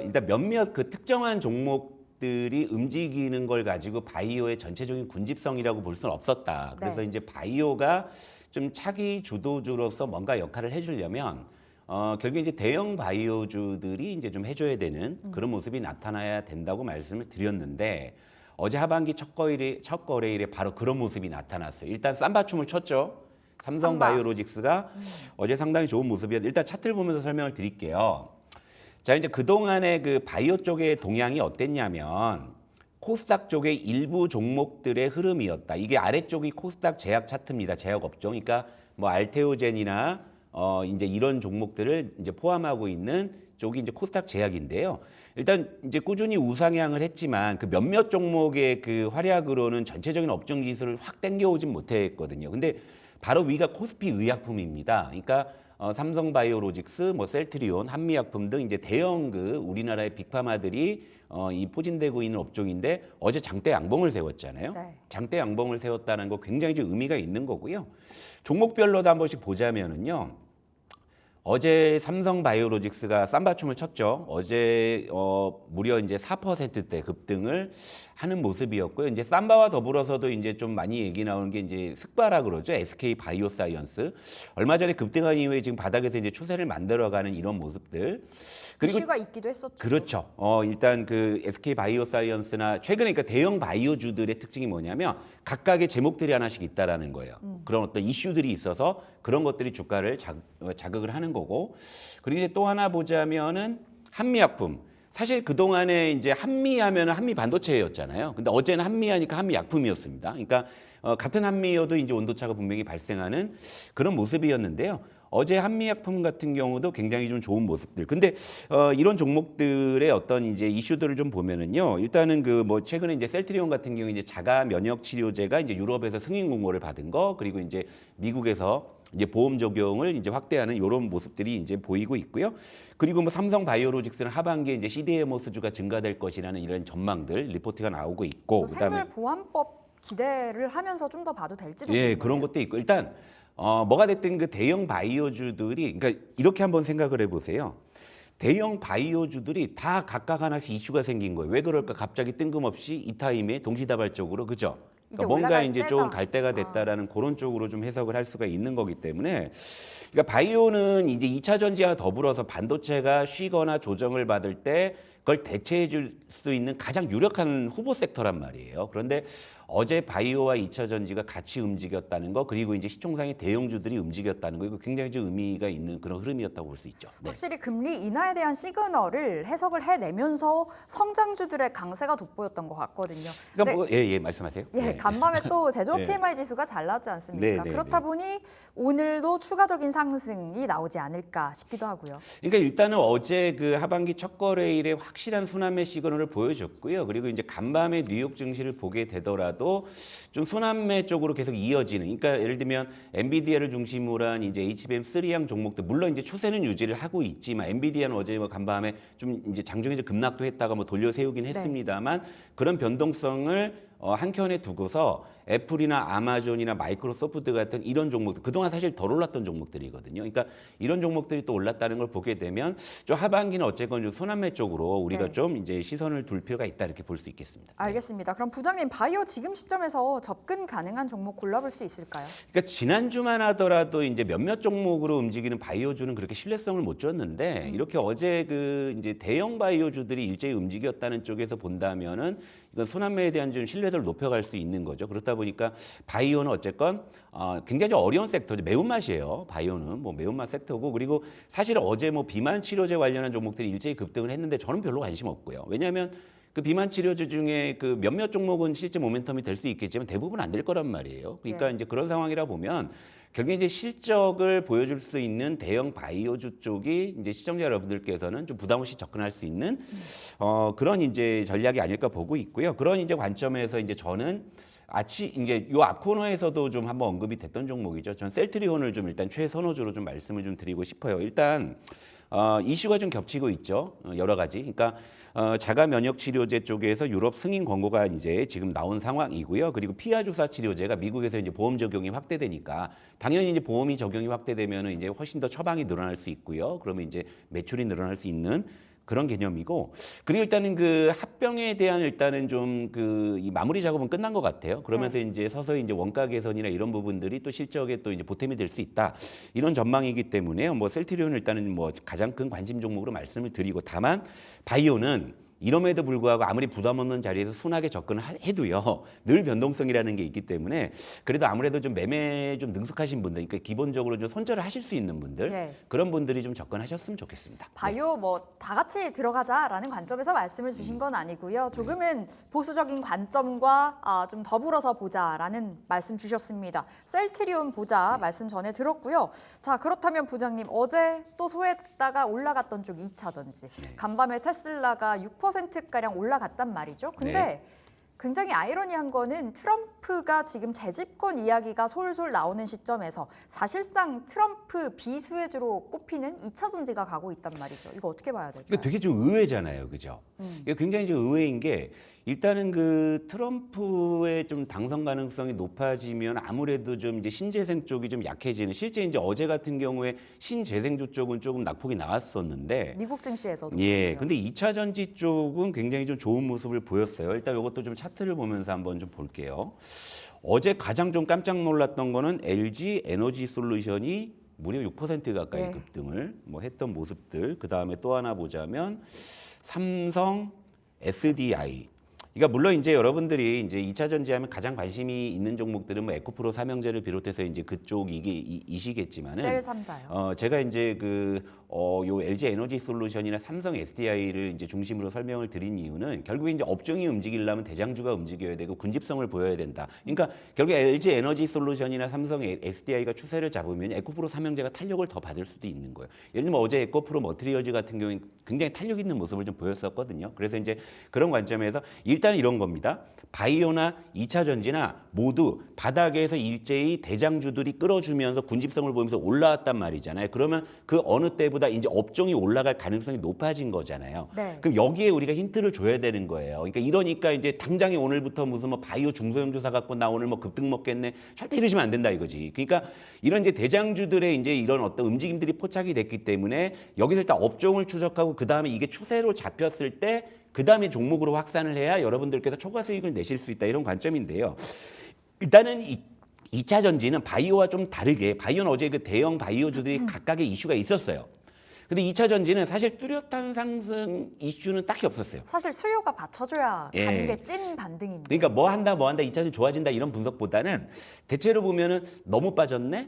일단 몇몇 그 특정한 종목들이 움직이는 걸 가지고 바이오의 전체적인 군집성이라고 볼 수는 없었다. 그래서 네. 이제 바이오가 좀 차기 주도주로서 뭔가 역할을 해주려면 결국 이제 대형 바이오주들이 이제 좀 해줘야 되는 그런 모습이 나타나야 된다고 말씀을 드렸는데 어제 하반기 첫 거래일에 바로 그런 모습이 나타났어요. 일단 쌈바춤을 췄죠. 삼성바이오로직스가 어제 상당히 좋은 모습이었는데 일단 차트를 보면서 설명을 드릴게요. 자, 이제 그동안의 그 바이오 쪽의 동향이 어땠냐면 코스닥 쪽의 일부 종목들의 흐름이었다. 이게 아래쪽이 코스닥 제약 차트입니다. 제약 업종. 그러니까 뭐 알테오젠이나 이제 이런 종목들을 이제 포함하고 있는 쪽이 이제 코스닥 제약인데요. 일단 이제 꾸준히 우상향을 했지만 그 몇몇 종목의 그 활약으로는 전체적인 업종 지수를 확 당겨오진 못했거든요. 근데 바로 위가 코스피 의약품입니다. 그러니까 삼성바이오로직스, 셀트리온, 한미약품 등 이제 대형 그 우리나라의 빅파마들이 이 포진되고 있는 업종인데 어제 장대 양봉을 세웠잖아요. 네. 장대 양봉을 세웠다는 거 굉장히 좀 의미가 있는 거고요. 종목별로도 한 번씩 보자면은요. 어제 삼성바이오로직스가 쌈바춤을 췄죠. 어제 무려 이제 4%대 급등을 하는 모습이었고요. 이제 쌈바와 더불어서도 이제 좀 많이 얘기 나오는 게 이제 스바라 그러죠. SK 바이오사이언스. 얼마 전에 급등한 이후에 지금 바닥에서 이제 추세를 만들어가는 이런 모습들. 그리고 이슈가 있기도 했었죠. 그렇죠. 일단 그 SK 바이오사이언스나 최근에 그러니까 대형 바이오주들의 특징이 뭐냐면 각각의 제목들이 하나씩 있다라는 거예요. 그런 어떤 이슈들이 있어서 그런 것들이 주가를 자극을 하는 거고. 그리고 이제 또 하나 보자면은 한미약품. 사실 그동안에 이제 한미하면은 한미 반도체였잖아요. 근데 어제는 한미하니까 한미약품이었습니다. 그러니까 같은 한미여도 이제 온도차가 분명히 발생하는 그런 모습이었는데요. 어제 한미약품 같은 경우도 굉장히 좀 좋은 모습들. 근데 이런 종목들의 어떤 이제 이슈들을 좀 보면은요. 일단은 그 최근에 이제 셀트리온 같은 경우 이제 자가 면역 치료제가 이제 유럽에서 승인 공고를 받은 거, 그리고 이제 미국에서 이제 보험 적용을 이제 확대하는 이런 모습들이 이제 보이고 있고요. 그리고 삼성 바이오로직스는 하반기에 이제 CDMO 수주가 증가될 것이라는 이런 전망들 리포트가 나오고 있고, 생물 보안법 기대를 하면서 좀 더 봐도 될지도 예, 모르겠네요. 그런 것도 있고 일단 뭐가 됐든 그 대형 바이오주들이 그러니까 이렇게 한번 생각을 해보세요. 대형 바이오주들이 다 각각 하나씩 이슈가 생긴 거예요. 왜 그럴까? 갑자기 뜬금없이 이 타임에 동시다발적으로 그죠? 이제 뭔가 올라갈 이제 때다. 좀 갈 때가 됐다라는 그런 쪽으로 좀 해석을 할 수가 있는 거기 때문에 그러니까 바이오는 이제 2차 전지와 더불어서 반도체가 쉬거나 조정을 받을 때 그걸 대체해 줄 수 있는 가장 유력한 후보 섹터란 말이에요. 그런데 어제 바이오와 2차 전지가 같이 움직였다는 거 그리고 이제 시총상의 대형주들이 움직였다는 거 이거 굉장히 좀 의미가 있는 그런 흐름이었다고 볼 수 있죠. 네. 확실히 금리 인하에 대한 시그널을 해석을 해내면서 성장주들의 강세가 돋보였던 것 같거든요. 그러니까 예, 말씀하세요. 예, 네. 간밤에 또 제조업 네. PMI 지수가 잘 나왔지 않습니까? 네, 네, 그렇다 네. 보니 오늘도 추가적인 상승이 나오지 않을까 싶기도 하고요. 그러니까 일단은 어제 그 하반기 첫 거래일에 확실한 순환매 시그널을 보여줬고요. 그리고 이제 간밤에 뉴욕 증시를 보게 되더라도 좀 순환매 쪽으로 계속 이어지는. 그러니까 예를 들면 엔비디아를 중심으로 한 이제 HBM3형 종목들 물론 이제 추세는 유지를 하고 있지만 엔비디아는 어제 뭐 간밤에 좀 이제 장중에 이제 급락도 했다가 뭐 돌려 세우긴 했습니다만 그런 변동성을 한켠에 두고서 애플이나 아마존이나 마이크로소프트 같은 이런 종목들 그동안 사실 덜 올랐던 종목들이거든요. 그러니까 이런 종목들이 또 올랐다는 걸 보게 되면 좀 하반기는 어쨌건 좀 순환매 쪽으로 우리가 네. 좀 이제 시선을 둘 필요가 있다 이렇게 볼 수 있겠습니다. 알겠습니다. 그럼 부장님 바이오 지금 시점에서 접근 가능한 종목 골라볼 수 있을까요? 그러니까 지난주만 하더라도 이제 몇몇 종목으로 움직이는 바이오주는 그렇게 신뢰성을 못 줬는데 이렇게 어제 그 이제 대형 바이오주들이 일제히 움직였다는 쪽에서 본다면은 이건 순환매에 대한 좀 신뢰도를 높여갈 수 있는 거죠. 그렇다 보니까 바이오는 어쨌건 굉장히 좀 어려운 섹터죠. 매운맛이에요. 바이오는 뭐 매운맛 섹터고 그리고 사실 어제 뭐 비만 치료제 관련한 종목들이 일제히 급등을 했는데 저는 별로 관심 없고요. 왜냐하면 그 비만 치료제 중에 그 몇몇 종목은 실제 모멘텀이 될 수 있겠지만 대부분 안 될 거란 말이에요. 그러니까 네. 이제 그런 상황이라 보면 결국에 이제 실적을 보여줄 수 있는 대형 바이오주 쪽이 이제 시청자 여러분들께서는 좀 부담 없이 접근할 수 있는 그런 이제 전략이 아닐까 보고 있고요. 그런 이제 관점에서 이제 저는 이제 요 앞 코너에서도 좀 한번 언급이 됐던 종목이죠. 전 셀트리온을 좀 일단 최선호주로 좀 말씀을 좀 드리고 싶어요. 일단 이슈가 좀 겹치고 있죠. 여러 가지. 그러니까 자가 면역 치료제 쪽에서 유럽 승인 권고가 이제 지금 나온 상황이고요. 그리고 피하 주사 치료제가 미국에서 이제 보험 적용이 확대되니까 당연히 이제 보험이 적용이 확대되면은 이제 훨씬 더 처방이 늘어날 수 있고요. 그러면 이제 매출이 늘어날 수 있는 그런 개념이고 그리고 일단은 그 합병에 대한 일단은 좀 그 이 마무리 작업은 끝난 것 같아요. 그러면서 이제 서서히 이제 원가 개선이나 이런 부분들이 또 실적에 또 이제 보탬이 될 수 있다 이런 전망이기 때문에 뭐 셀트리온은 일단은 뭐 가장 큰 관심 종목으로 말씀을 드리고 다만 바이오는 이럼에도 불구하고 아무리 부담 없는 자리에서 순하게 접근을 해도요 늘 변동성이라는 게 있기 때문에 그래도 아무래도 좀 매매 좀 능숙하신 분들 그러니까 기본적으로 좀 손절을 하실 수 있는 분들 네. 그런 분들이 좀 접근하셨으면 좋겠습니다. 바이오 뭐 다 같이 들어가자라는 관점에서 말씀을 주신 건 아니고요. 조금은 보수적인 관점과 좀 더불어서 보자라는 말씀 주셨습니다. 셀트리온 보자 말씀 전에 들었고요. 자 그렇다면 부장님 어제 또 소외됐다가 올라갔던 쪽 2차 전지 간밤에 테슬라가 6%가량 올라갔단 말이죠. 근데 굉장히 아이러니한 거는 트럼프가 지금 재집권 이야기가 솔솔 나오는 시점에서 사실상 트럼프 비수혜주로 꼽히는 2차 전지가 가고 있단 말이죠. 이거 어떻게 봐야 될까요? 이거 되게 좀 의외잖아요, 그죠? 이게 굉장히 좀 의외인 게 일단은 그 트럼프의 좀 당선 가능성이 높아지면 아무래도 좀 이제 신재생 쪽이 좀 약해지는 실제 이제 어제 같은 경우에 신재생주 쪽은 조금 낙폭이 나왔었는데 미국 증시에서도. 예, 그렇고요. 근데 2차 전지 쪽은 굉장히 좀 좋은 모습을 보였어요. 일단 이것도 좀 차트를 보면서 한번 좀 볼게요. 어제 가장 좀 깜짝 놀랐던 거는 LG 에너지 솔루션이 무려 6% 가까이 네. 급등을 뭐 했던 모습들. 그 다음에 또 하나 보자면 삼성 SDI. 그러니까 물론 이제 여러분들이 이제 2차 전지하면 가장 관심이 있는 종목들은 뭐 에코프로 삼형제를 비롯해서 이제 그쪽 이시겠지만은 셀 3자요. 제가 이제 요 LG 에너지 솔루션이나 삼성 SDI를 이제 중심으로 설명을 드린 이유는 결국에 이제 업종이 움직이려면 대장주가 움직여야 되고 군집성을 보여야 된다. 그러니까 결국에 LG 에너지 솔루션이나 삼성 SDI가 추세를 잡으면 에코프로 삼형제가 탄력을 더 받을 수도 있는 거예요. 예를 들면 어제 에코프로 머티리얼즈 같은 경우에 굉장히 탄력 있는 모습을 좀 보였었거든요. 그래서 이제 그런 관점에서 일단 이런 겁니다. 바이오나 2차 전지나 모두 바닥에서 일제히 대장주들이 끌어주면서 군집성을 보이면서 올라왔단 말이잖아요. 그러면 그 어느 때보다 이제 업종이 올라갈 가능성이 높아진 거잖아요. 네. 그럼 여기에 우리가 힌트를 줘야 되는 거예요. 그러니까 이제 당장에 오늘부터 무슨 뭐 바이오 중소형 주사 갖고 나 오늘 뭐 급등 먹겠네. 절대 이러시면 안 된다 이거지. 그러니까 이런 이제 대장주들의 이제 이런 어떤 움직임들이 포착이 됐기 때문에 여기서 일단 업종을 추적하고 그 다음에 이게 추세로 잡혔을 때 그 다음에 종목으로 확산을 해야 여러분들께서 초과 수익을 내실 수 있다 이런 관점인데요. 일단은 2차 전지는 바이오와 좀 다르게 바이오는 어제 그 대형 바이오주들이 각각의 이슈가 있었어요. 근데 2차 전지는 사실 뚜렷한 상승 이슈는 딱히 없었어요. 사실 수요가 받쳐줘야 예. 가는 게 찐 반등인데. 그러니까 뭐 한다 2차 전지 좋아진다 이런 분석보다는 대체로 보면은 너무 빠졌네,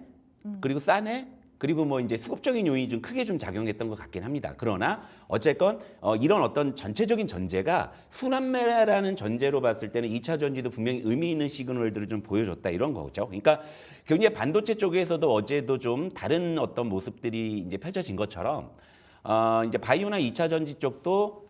그리고 싸네, 그리고 뭐 이제 수급적인 요인이 좀 크게 좀 작용했던 것 같긴 합니다. 그러나 어쨌건 이런 어떤 전체적인 전제가 순환매라는 전제로 봤을 때는 2차 전지도 분명히 의미 있는 시그널들을 좀 보여줬다 이런 거죠. 그러니까 굉장히 반도체 쪽에서도 어제도 좀 다른 어떤 모습들이 이제 펼쳐진 것처럼 이제 바이오나 2차 전지 쪽도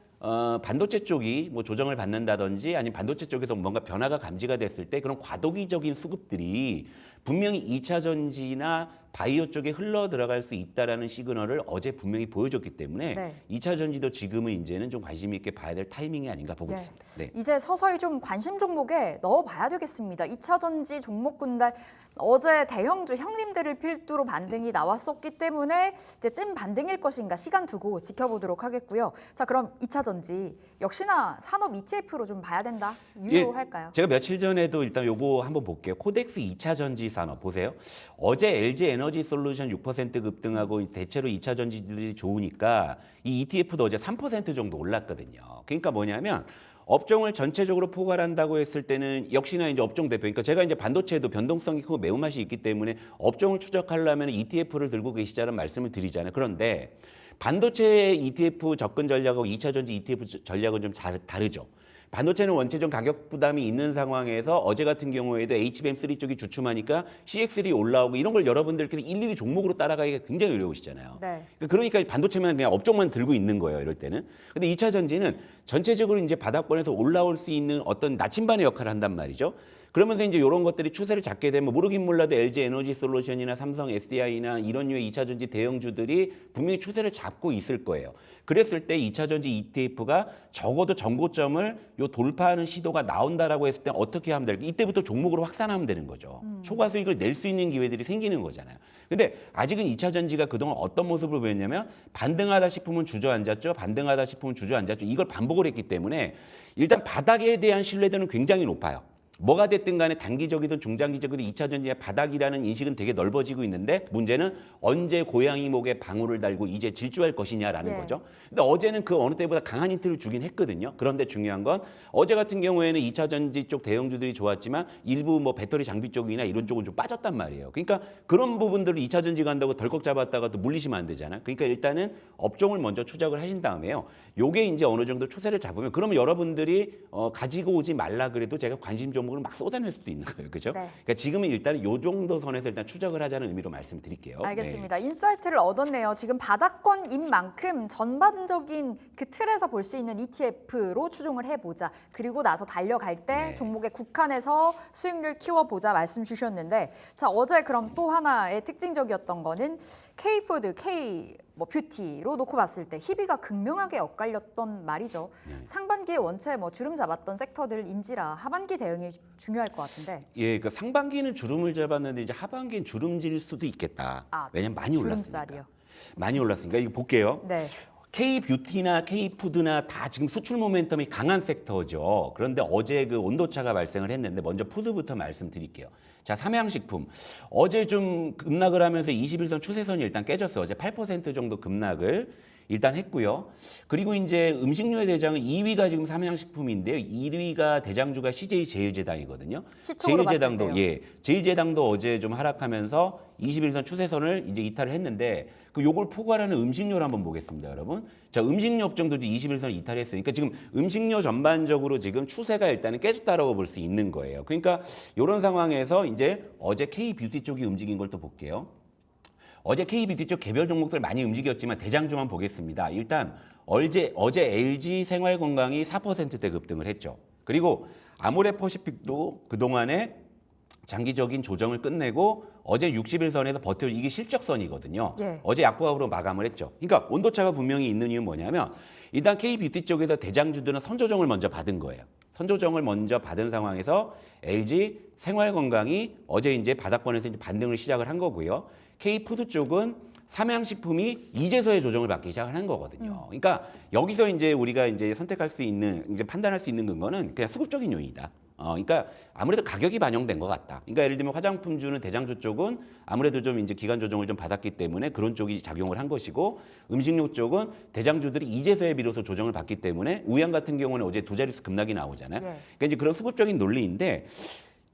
반도체 쪽이 뭐 조정을 받는다든지 아니면 반도체 쪽에서 뭔가 변화가 감지가 됐을 때 그런 과도기적인 수급들이 분명히 2차 전지나 바이오 쪽에 흘러 들어갈 수 있다라는 시그널을 어제 분명히 보여줬기 때문에 네. 2차 전지도 지금은 이제는 좀 관심 있게 봐야 될 타이밍이 아닌가 보고 네. 있습니다. 네. 이제 서서히 좀 관심 종목에 넣어봐야 되겠습니다. 2차 전지 종목 군달 어제 대형주 형님들을 필두로 반등이 나왔었기 때문에 이제 찐 반등일 것인가 시간 두고 지켜보도록 하겠고요. 자, 그럼 2차 전지 역시나 산업 ETF로 좀 봐야 된다. 유효할까요? 제가 며칠 전에도 일단 요거 한번 볼게요. 코덱스 2차 전지 산업 보세요. 어제 LG 에너지 솔루션 6% 급등하고 대체로 2차 전지들이 좋으니까 이 ETF도 어제 3% 정도 올랐거든요. 그러니까 뭐냐면 업종을 전체적으로 포괄한다고 했을 때는 역시나 이제 업종 대표. 그러니까 제가 이제 반도체도 변동성이 크고 매운맛이 있기 때문에 업종을 추적하려면 ETF를 들고 계시자는 말씀을 드리잖아요. 그런데 반도체 ETF 접근 전략하고 2차 전지 ETF 전략은 좀 다르죠. 반도체는 원체적 가격 부담이 있는 상황에서 어제 같은 경우에도 HBM3 쪽이 주춤하니까 CX3 올라오고 이런 걸 여러분들께서 일일이 종목으로 따라가기가 굉장히 어려우시잖아요. 네. 그러니까 반도체만 그냥 업종만 들고 있는 거예요, 이럴 때는. 근데 2차 전지는 전체적으로 이제 바닥권에서 올라올 수 있는 어떤 나침반의 역할을 한단 말이죠. 그러면서 이제 이런 것들이 추세를 잡게 되면 모르긴 몰라도 LG 에너지 솔루션이나 삼성 SDI나 이런 류의 2차 전지 대형주들이 분명히 추세를 잡고 있을 거예요. 그랬을 때 2차 전지 ETF가 적어도 정고점을 요 돌파하는 시도가 나온다라고 했을 때 어떻게 하면 될까? 이때부터 종목으로 확산하면 되는 거죠. 초과 수익을 낼 수 있는 기회들이 생기는 거잖아요. 근데 아직은 2차 전지가 그동안 어떤 모습을 보였냐면 반등하다 싶으면 주저앉았죠. 반등하다 싶으면 주저앉았죠. 이걸 반복을 했기 때문에 일단 바닥에 대한 신뢰도는 굉장히 높아요. 뭐가 됐든 간에 단기적이든 중장기적이든 2차 전지의 바닥이라는 인식은 되게 넓어지고 있는데 문제는 언제 고양이 목에 방울을 달고 이제 질주할 것이냐라는 거죠. 근데 어제는 그 어느 때보다 강한 힌트를 주긴 했거든요. 그런데 중요한 건 어제 같은 경우에는 2차 전지 쪽 대형주들이 좋았지만 일부 뭐 배터리 장비 쪽이나 이런 쪽은 좀 빠졌단 말이에요. 그러니까 그런 부분들을 2차 전지 간다고 덜컥 잡았다가 또 물리시면 안 되잖아요. 그러니까 일단은 업종을 먼저 추적을 하신 다음에요. 요게 이제 어느 정도 추세를 잡으면 그러면 여러분들이 가지고 오지 말라 그래도 제가 관심 종목을 막 쏟아낼 수도 있는 거예요. 그죠? 네. 그러니까 지금은 일단 요 정도 선에서 일단 추적을 하자는 의미로 말씀드릴게요. 알겠습니다. 인사이트를 얻었네요. 지금 바닥권인 만큼 전반적인 그 틀에서 볼 수 있는 ETF로 추종을 해보자. 그리고 나서 달려갈 때 종목에 국한해서 수익률 키워보자 말씀 주셨는데 자 어제 그럼 또 하나의 특징적이었던 거는 K푸드, 뭐 뷰티로 놓고 봤을 때 희비가 극명하게 엇갈렸던 말이죠. 상반기에 원체 뭐 주름 잡았던 섹터들인지라 하반기 대응이 중요할 것 같은데. 예, 그 상반기는 주름을 잡았는데 이제 하반기는 주름질 수도 있겠다. 왜냐면 많이 올랐으니까. 주름살이요. 많이 올랐으니까 이거 볼게요. 네. K뷰티나 K푸드나 다 지금 수출 모멘텀이 강한 섹터죠. 그런데 어제 그 온도차가 발생을 했는데 먼저 푸드부터 말씀드릴게요. 자, 삼양식품. 어제 좀 급락을 하면서 21선 추세선이 일단 깨졌어요. 어제 8% 정도 급락을 일단 했고요. 그리고 이제 음식료의 대장은 2위가 지금 삼양식품인데요. 1위가 대장주가 CJ 제일제당이거든요. 시총으로 제일제당도 봤을 때요. 제일제당도 어제 좀 하락하면서 21선 추세선을 이제 이탈을 했는데 그 요걸 포괄하는 음식료를 한번 보겠습니다, 여러분. 자, 음식료 업종도 21선 이탈했으니까 지금 음식료 전반적으로 지금 추세가 일단은 깨졌다라고 볼 수 있는 거예요. 그러니까 이런 상황에서 이제 어제 K뷰티 쪽이 움직인 걸 또 볼게요. 어제 K뷰티 쪽 개별 종목들 많이 움직였지만 대장주만 보겠습니다. 일단 어제 LG 생활건강이 4%대 급등을 했죠. 그리고 아모레퍼시픽도 그동안에 장기적인 조정을 끝내고 어제 60일선에서 버텨 이게 실적선이거든요. 예. 어제 약보합으로 마감을 했죠. 그러니까 온도차가 분명히 있는 이유는 뭐냐면 일단 K뷰티 쪽에서 대장주들은 선조정을 먼저 받은 거예요. 선조정을 먼저 받은 상황에서 LG 생활건강이 어제 이제 바닥권에서 이제 반등을 시작을 한 거고요. K푸드 쪽은 삼양식품이 이제서야 조정을 받기 시작을 한 거거든요. 그러니까 여기서 이제 우리가 이제 선택할 수 있는 이제 판단할 수 있는 근거는 그냥 수급적인 요인이다. 그러니까 아무래도 가격이 반영된 것 같다. 그러니까 예를 들면 화장품주는 대장주 쪽은 아무래도 좀 이제 기간 조정을 좀 받았기 때문에 그런 쪽이 작용을 한 것이고 음식료 쪽은 대장주들이 이제서야 비로소 조정을 받기 때문에 우양 같은 경우는 어제 두 자릿수 급락이 나오잖아요. 그러니까 이제 그런 수급적인 논리인데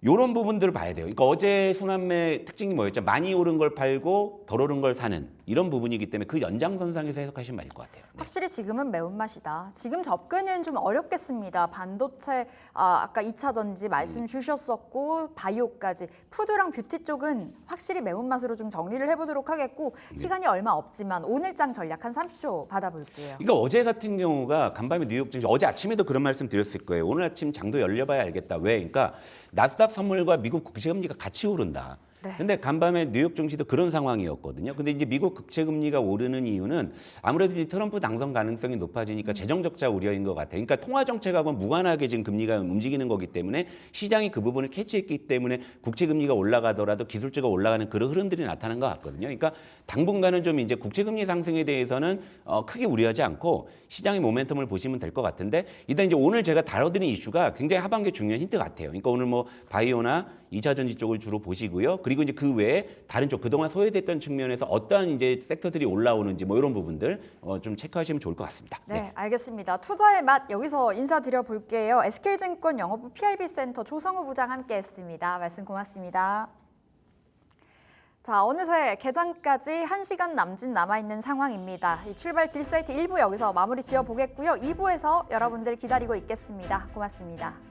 이런 부분들을 봐야 돼요. 그러니까 어제 순환매 특징이 뭐였죠? 많이 오른 걸 팔고 덜 오른 걸 사는 이런 부분이기 때문에 그 연장선상에서 해석하시면 맞을 것 같아요. 네. 확실히 지금은 매운맛이다. 지금 접근은 좀 어렵겠습니다. 반도체, 아까 2차 전지 말씀 주셨었고 바이오까지. 푸드랑 뷰티 쪽은 확실히 매운맛으로 좀 정리를 해보도록 하겠고 시간이 얼마 없지만 오늘장 전략 한 30초 받아볼게요. 그러니까 어제 같은 경우가 간밤에 뉴욕 증시 어제 아침에도 그런 말씀 드렸을 거예요. 오늘 아침 장도 열려봐야 알겠다. 왜? 그러니까 나스닥 선물과 미국 국채금리가 같이 오른다. 네. 근데 간밤에 뉴욕 증시도 그런 상황이었거든요. 근데 이제 미국 국채 금리가 오르는 이유는 아무래도 이제 트럼프 당선 가능성이 높아지니까 재정 적자 우려인 것 같아요. 그러니까 통화 정책하고는 무관하게 지금 금리가 움직이는 거기 때문에 시장이 그 부분을 캐치했기 때문에 국채 금리가 올라가더라도 기술주가 올라가는 그런 흐름들이 나타난 것 같거든요. 그러니까 당분간은 좀 이제 국채 금리 상승에 대해서는 크게 우려하지 않고 시장의 모멘텀을 보시면 될 것 같은데 일단 이제 오늘 제가 다뤄드린 이슈가 굉장히 하반기에 중요한 힌트 같아요. 그러니까 오늘 뭐 바이오나 2차 전지 쪽을 주로 보시고요. 그리고 이제 그 외에 다른 쪽 그동안 소외됐던 측면에서 어떠한 이제 섹터들이 올라오는지 뭐 이런 부분들 좀 체크하시면 좋을 것 같습니다. 네, 알겠습니다. 투자의 맛 여기서 인사드려 볼게요. SK증권 영업부 PIB센터 조성우 부장 함께했습니다. 말씀 고맙습니다. 자, 어느새 개장까지 1시간 남짓 남아있는 상황입니다. 이 출발 딜사이트 1부 여기서 마무리 지어보겠고요. 2부에서 여러분들 기다리고 있겠습니다. 고맙습니다.